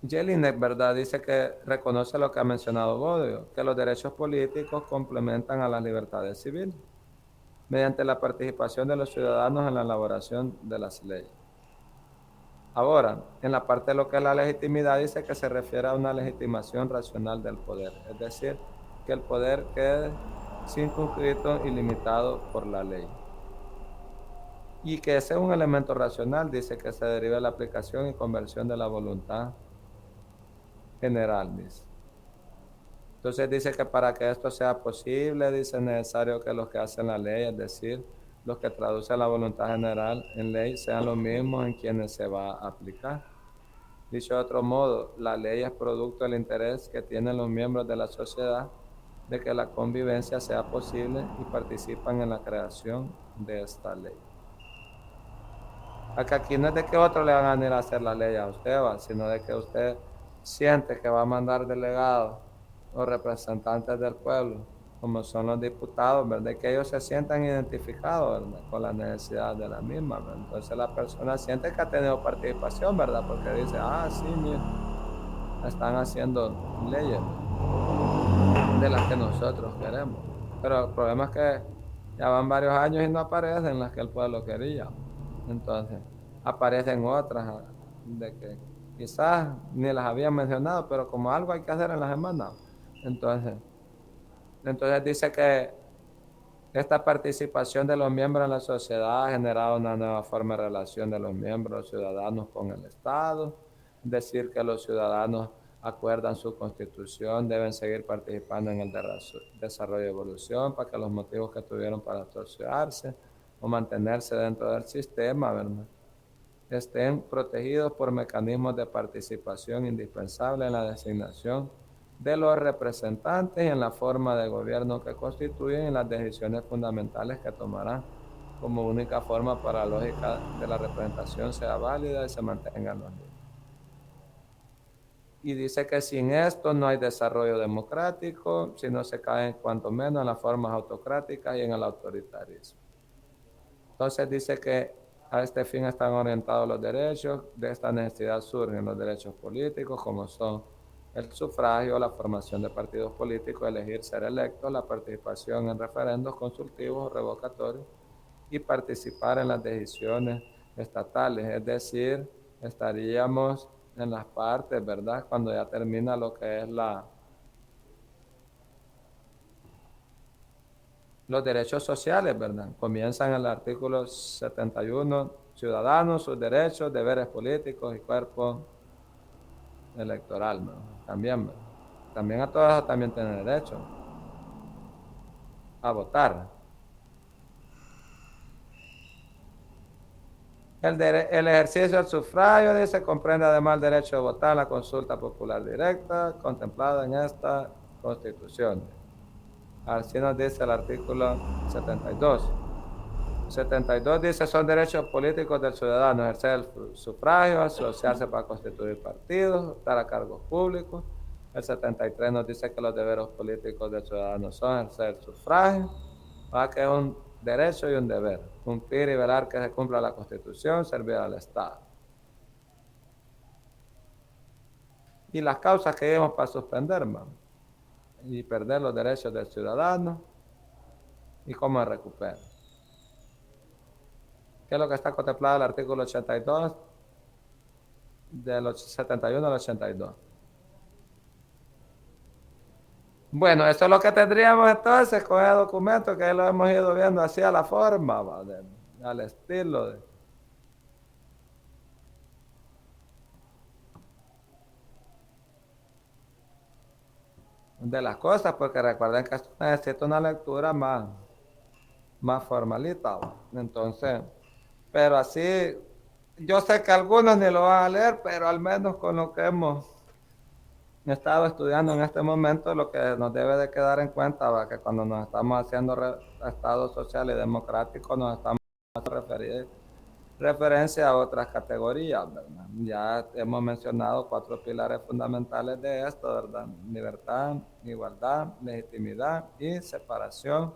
Jelinek, ¿verdad?, dice que reconoce lo que ha mencionado Bodio, que los derechos políticos complementan a las libertades civiles mediante la participación de los ciudadanos en la elaboración de las leyes. Ahora, en la parte de lo que es la legitimidad, dice que se refiere a una legitimación racional del poder, es decir, que el poder quede circunscrito y limitado por la ley. Y que ese es un elemento racional, dice que se deriva de la aplicación y conversión de la voluntad general, dice. Entonces dice que para que esto sea posible, dice, es necesario que los que hacen la ley, es decir, los que traducen la voluntad general en ley, sean los mismos en quienes se va a aplicar. Dicho de otro modo, la ley es producto del interés que tienen los miembros de la sociedad de que la convivencia sea posible y participan en la creación de esta ley. Acá aquí no es de que otros le van a venir a hacer la ley a usted, sino de que usted siente que va a mandar delegados o representantes del pueblo, como son los diputados, ¿verdad? Que ellos se sientan identificados, ¿verdad?, con la necesidad de la misma, ¿verdad? Entonces la persona siente que ha tenido participación, ¿verdad? Porque dice, sí, mira, están haciendo leyes, ¿verdad?, de las que nosotros queremos. Pero el problema es que ya van varios años y no aparecen las que el pueblo quería. Entonces aparecen otras de que quizás ni las habían mencionado, pero como algo hay que hacer en la semana. Entonces dice que esta participación de los miembros en la sociedad ha generado una nueva forma de relación de los miembros ciudadanos con el Estado, es decir, que los ciudadanos acuerdan su constitución, deben seguir participando en el desarrollo y evolución para que los motivos que tuvieron para asociarse o mantenerse dentro del sistema, ¿verdad?, estén protegidos por mecanismos de participación indispensables en la designación de los representantes y en la forma de gobierno que constituyen y las decisiones fundamentales que tomarán como única forma para la lógica de la representación sea válida y se mantengan los límites. Y dice que sin esto no hay desarrollo democrático, sino se cae cuanto menos en las formas autocráticas y en el autoritarismo. Entonces dice que a este fin están orientados los derechos. De esta necesidad surgen los derechos políticos, como son el sufragio, la formación de partidos políticos, elegir ser electos, la participación en referendos consultivos o revocatorios y participar en las decisiones estatales, es decir, estaríamos en las partes, ¿verdad? Cuando ya termina lo que es los derechos sociales, ¿verdad? Comienzan en el artículo 71, ciudadanos, sus derechos, deberes políticos y cuerpo electoral, ¿no? También, ¿verdad? También a todos también tienen derecho a votar. El ejercicio del sufragio, dice, comprende además el derecho de votar en la consulta popular directa, contemplada en esta Constitución. Así nos dice el artículo 72. 72 dice, son derechos políticos del ciudadano ejercer el sufragio, asociarse para constituir partidos, optar a cargos públicos. El 73 nos dice que los deberes políticos del ciudadano son ejercer el sufragio, que es un derecho y un deber, cumplir y velar que se cumpla la Constitución, servir al Estado. Y las causas que vimos para suspender, y perder los derechos del ciudadano, y cómo se recupera. ¿Qué es lo que está contemplado en el artículo 82, del 71 al 82? Bueno, eso es lo que tendríamos entonces con el documento, que lo hemos ido viendo así a la forma, al estilo de las cosas, porque recuerden que esto necesita una lectura más formalita, entonces, pero así, yo sé que algunos ni lo van a leer, pero al menos con lo que hemos estado estudiando en este momento, lo que nos debe de quedar en cuenta, que cuando nos estamos haciendo Estado social y democrático, nos estamos referencia a otras categorías, ¿verdad? Ya hemos mencionado 4 pilares fundamentales de esto, ¿verdad? Libertad, igualdad, legitimidad y separación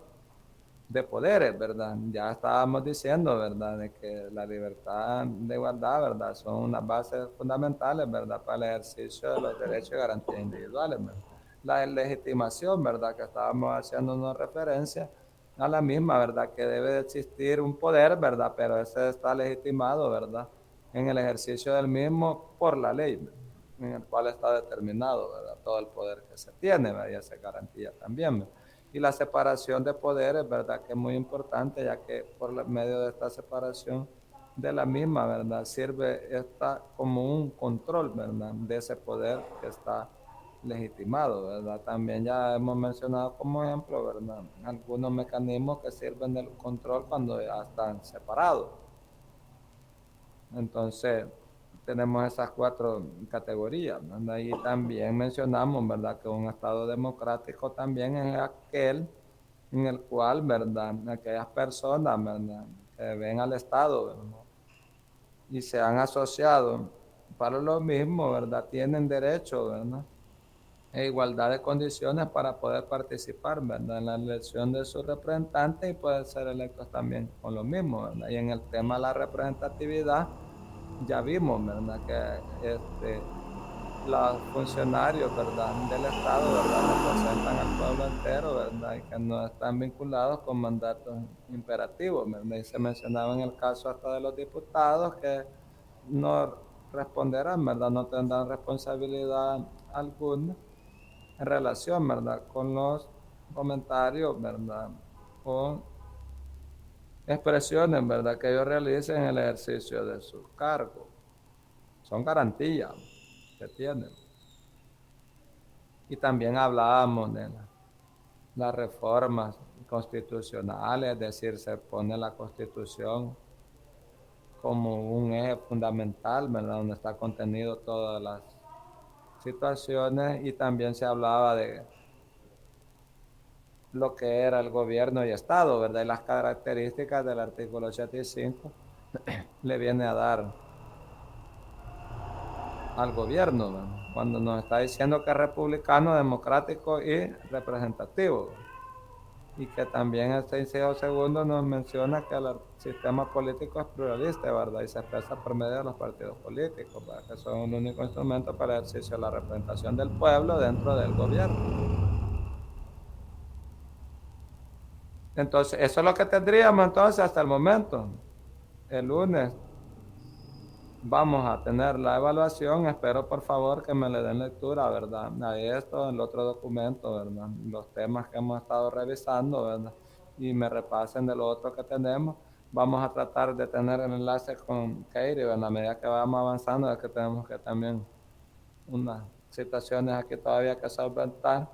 de poderes, ¿verdad? Ya estábamos diciendo, ¿verdad?, de que la libertad de igualdad, ¿verdad?, son unas bases fundamentales, ¿verdad?, para el ejercicio de los derechos y garantías individuales, ¿verdad? La legitimación, ¿verdad?, que estábamos haciéndonos referencia a la misma, ¿verdad?, que debe de existir un poder, ¿verdad?, pero ese está legitimado, ¿verdad?, en el ejercicio del mismo por la ley, ¿verdad?, en el cual está determinado, ¿verdad?, todo el poder que se tiene, ¿verdad?, y esa garantía también, ¿verdad? Y la separación de poderes, ¿verdad?, que es muy importante, ya que por medio de esta separación de la misma, ¿verdad?, sirve esta como un control, ¿verdad?, de ese poder que está legitimado, ¿verdad? También ya hemos mencionado como ejemplo, ¿verdad?, algunos mecanismos que sirven del control cuando ya están separados. Entonces, tenemos esas 4 categorías, ¿verdad? Y también mencionamos, ¿verdad?, que un Estado democrático también es aquel en el cual, ¿verdad?, aquellas personas, ¿verdad?, que ven al Estado, ¿verdad?, y se han asociado para lo mismo, ¿verdad?, tienen derecho, ¿verdad?, e igualdad de condiciones para poder participar, ¿verdad?, en la elección de sus representantes y poder ser electos también con lo mismo, ¿verdad? Y en el tema de la representatividad, ya vimos, ¿verdad?, que los funcionarios, ¿verdad?, del Estado, ¿verdad?, representan al pueblo entero, ¿verdad?, y que no están vinculados con mandatos imperativos, ¿verdad? Y se mencionaba en el caso hasta de los diputados que no responderán, ¿verdad?, no tendrán responsabilidad alguna en relación, ¿verdad?, con los comentarios, ¿verdad?, o expresiones, ¿verdad?, que ellos realicen en el ejercicio de sus cargos. Son garantías que tienen. Y también hablábamos de las reformas constitucionales, es decir, se pone la Constitución como un eje fundamental, ¿verdad?, donde está contenido todas las situaciones, y también se hablaba de lo que era el gobierno y Estado, ¿verdad?, y las características del artículo 85 le viene a dar al gobierno, ¿verdad?, cuando nos está diciendo que es republicano, democrático y representativo, y que también el inciso segundo nos menciona que el sistema político es pluralista, ¿verdad?, y se expresa por medio de los partidos políticos, ¿verdad?, que son un único instrumento para el ejercicio de la representación del pueblo dentro del gobierno. Entonces, eso es lo que tendríamos entonces hasta el momento. El lunes vamos a tener la evaluación. Espero por favor que me le den lectura, ¿verdad? A esto, el otro documento, ¿verdad? Los temas que hemos estado revisando, ¿verdad? Y me repasen de lo otro que tenemos. Vamos a tratar de tener el enlace con Katie, ¿verdad? A medida que vamos avanzando, es que tenemos que también unas situaciones aquí todavía que solventar.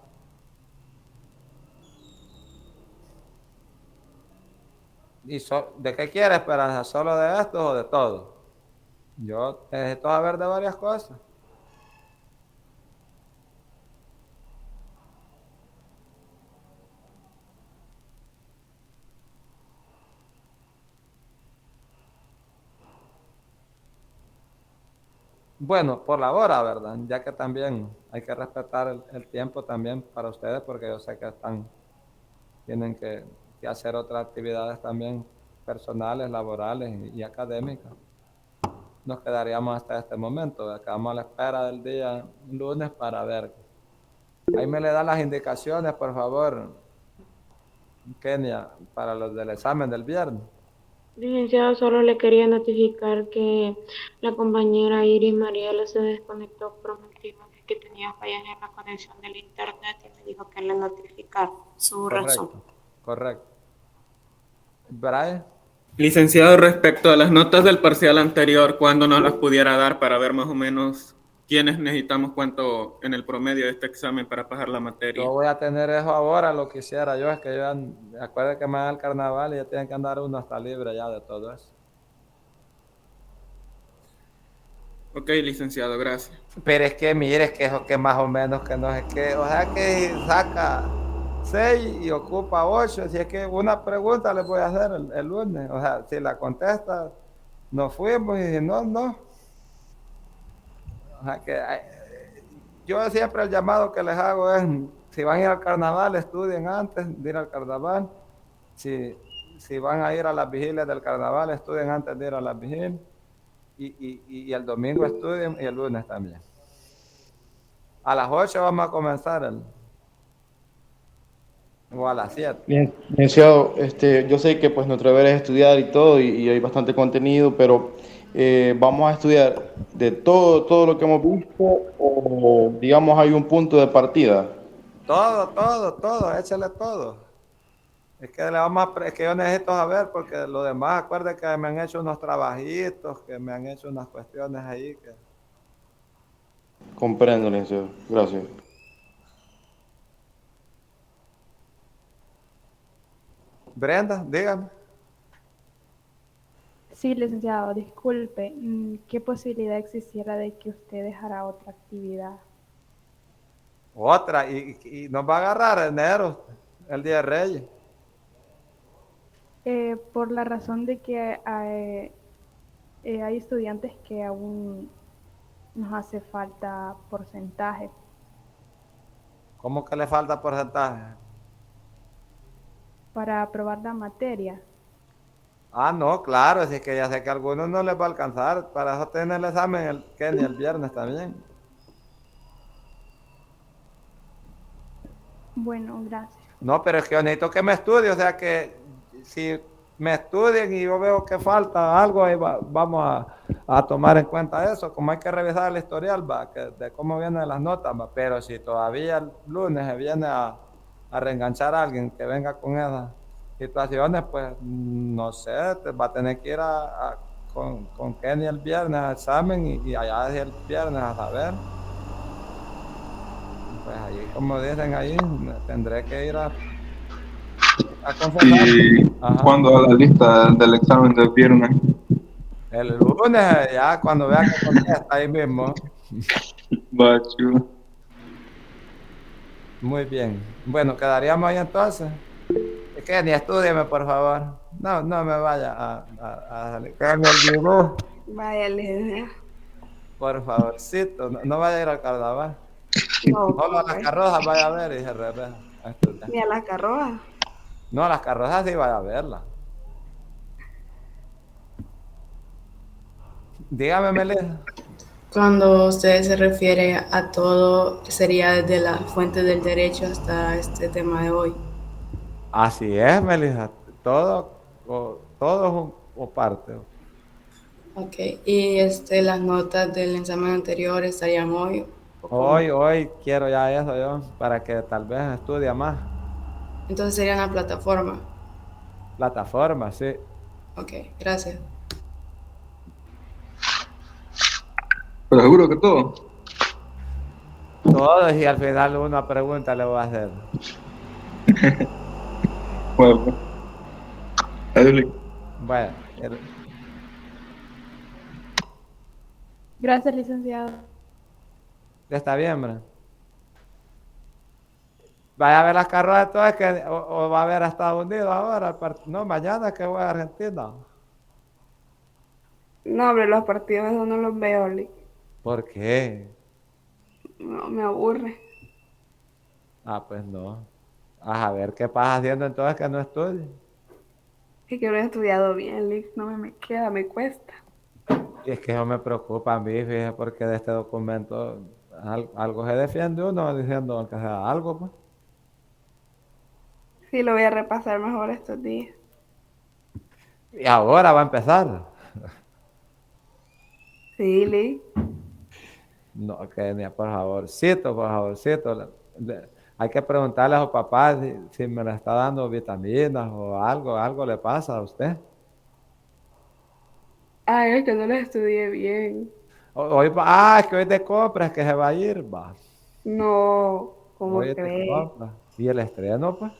¿Y de qué quieres, Esperanza? ¿Solo de esto o de todo? Yo necesito saber de varias cosas. Bueno, por la hora, ¿verdad? Ya que también hay que respetar el tiempo también para ustedes, porque yo sé que tienen que hacer otras actividades también personales, laborales y académicas. Nos quedaríamos hasta este momento, ¿verdad? Quedamos a la espera del día lunes para ver. Ahí me le dan las indicaciones, por favor, Kenia, para los del examen del viernes. Licenciado, solo le quería notificar que la compañera Iris Mariela se desconectó por motivos de que tenía fallas en la conexión del internet y me dijo que le notificara su razón. Correcto. Brian. Licenciado, respecto a las notas del parcial anterior, ¿cuándo nos las pudiera dar para ver más o menos quiénes necesitamos cuánto en el promedio de este examen para pasar la materia? Yo voy a tener eso ahora, lo que quisiera yo, es que yo me acuerdo que me da el carnaval y ya tienen que andar uno hasta libre ya de todo eso. Ok, licenciado, gracias. Pero es que mire, es que eso que más o menos que no sé qué, o sea que saca 6 y ocupa 8, si es que una pregunta le voy a hacer el lunes, o sea, si la contesta, nos fuimos y si no, no. O sea que yo siempre el llamado que les hago es, si van a ir al carnaval, estudien antes de ir al carnaval. Si van a ir a las vigilias del carnaval, estudien antes de ir a las vigilias. Y el domingo estudien y el lunes también. A las 8 vamos a comenzar o a las 7. Bien, licenciado, yo sé que pues nuestro deber es estudiar y todo, y hay bastante contenido, pero vamos a estudiar de todo lo que hemos visto, o digamos hay un punto de partida. Todo, échale todo. Es que es que yo necesito saber, porque lo demás, acuerde que me han hecho unos trabajitos, que me han hecho unas cuestiones ahí. Comprendo, licenciado. Gracias. Brenda, dígame. Sí, licenciado, disculpe, ¿qué posibilidad existiera de que usted dejara otra actividad? Otra, y nos va a agarrar enero, el Día de Reyes. Por la razón de que hay estudiantes que aún nos hace falta porcentaje. ¿Cómo que le falta porcentaje? Para aprobar la materia. Ah, no, claro, es que ya sé que a algunos no les va a alcanzar. Para eso tienen el examen el viernes también. Bueno, gracias. No, pero es que yo necesito que me estudie, o sea que si me estudien y yo veo que falta algo, ahí vamos a tomar en cuenta eso. Como hay que revisar el historial, de cómo vienen las notas, pero si todavía el lunes se viene a reenganchar a alguien que venga con esas situaciones, pues no sé, va a tener que ir con Kenny el viernes al examen y allá desde el viernes a saber. Pues ahí, como dicen ahí, tendré que ir a confesar. ¿Y cuándo a la lista del examen del viernes? El lunes, ya cuando vea que contesta ahí mismo. Bacho. Muy bien. Bueno, quedaríamos ahí entonces. Es que ni estúdieme, por favor. No me vaya a salir. Quédame el dibujo. Vaya, licenciado. Por favorcito, no vaya a ir al carnaval. No, solo a las carrozas vaya a ver y se regresa. ¿Ni a las carrozas? No, a las carrozas sí vaya a verlas. Dígame, Melissa. Cuando usted se refiere a todo, sería desde la fuente del derecho hasta este tema de hoy. Así es, Melissa. Todo es o parte. Ok, y las notas del examen anterior estarían hoy. ¿O cómo? Hoy quiero ya eso yo, para que tal vez estudie más. Entonces sería una plataforma. Plataforma, sí. Ok, gracias. Pero seguro que todo. Todos y al final una pregunta le voy a hacer. Bueno, pues. Adiós, Lick. Bueno, Gracias, licenciado. está bien, bro. Vaya a ver las carreras todas o va a ver a Estados Unidos ahora. No, mañana que voy a Argentina. No, hombre, los partidos esos no los veo, Lick. ¿Por qué? No, me aburre. Ah, pues no. A ver qué pasa haciendo entonces que no estudie. Es que no he estudiado bien, Lick. No me queda, me cuesta. Y es que eso me preocupa a mí, fíjese, porque de este documento algo se defiende uno diciendo que sea algo, pues. Sí, lo voy a repasar mejor estos días. Y ahora va a empezar. Sí, Lick. No, Kenia, por favorcito, por favorcito. Hay que preguntarle a su papá si me le está dando vitaminas o algo le pasa a usted. Ay, es que no lo estudié bien. Es que hoy de compras que se va a ir, va. No, Hoy ¿cómo es de crees? compras. ¿Y el estreno, pues?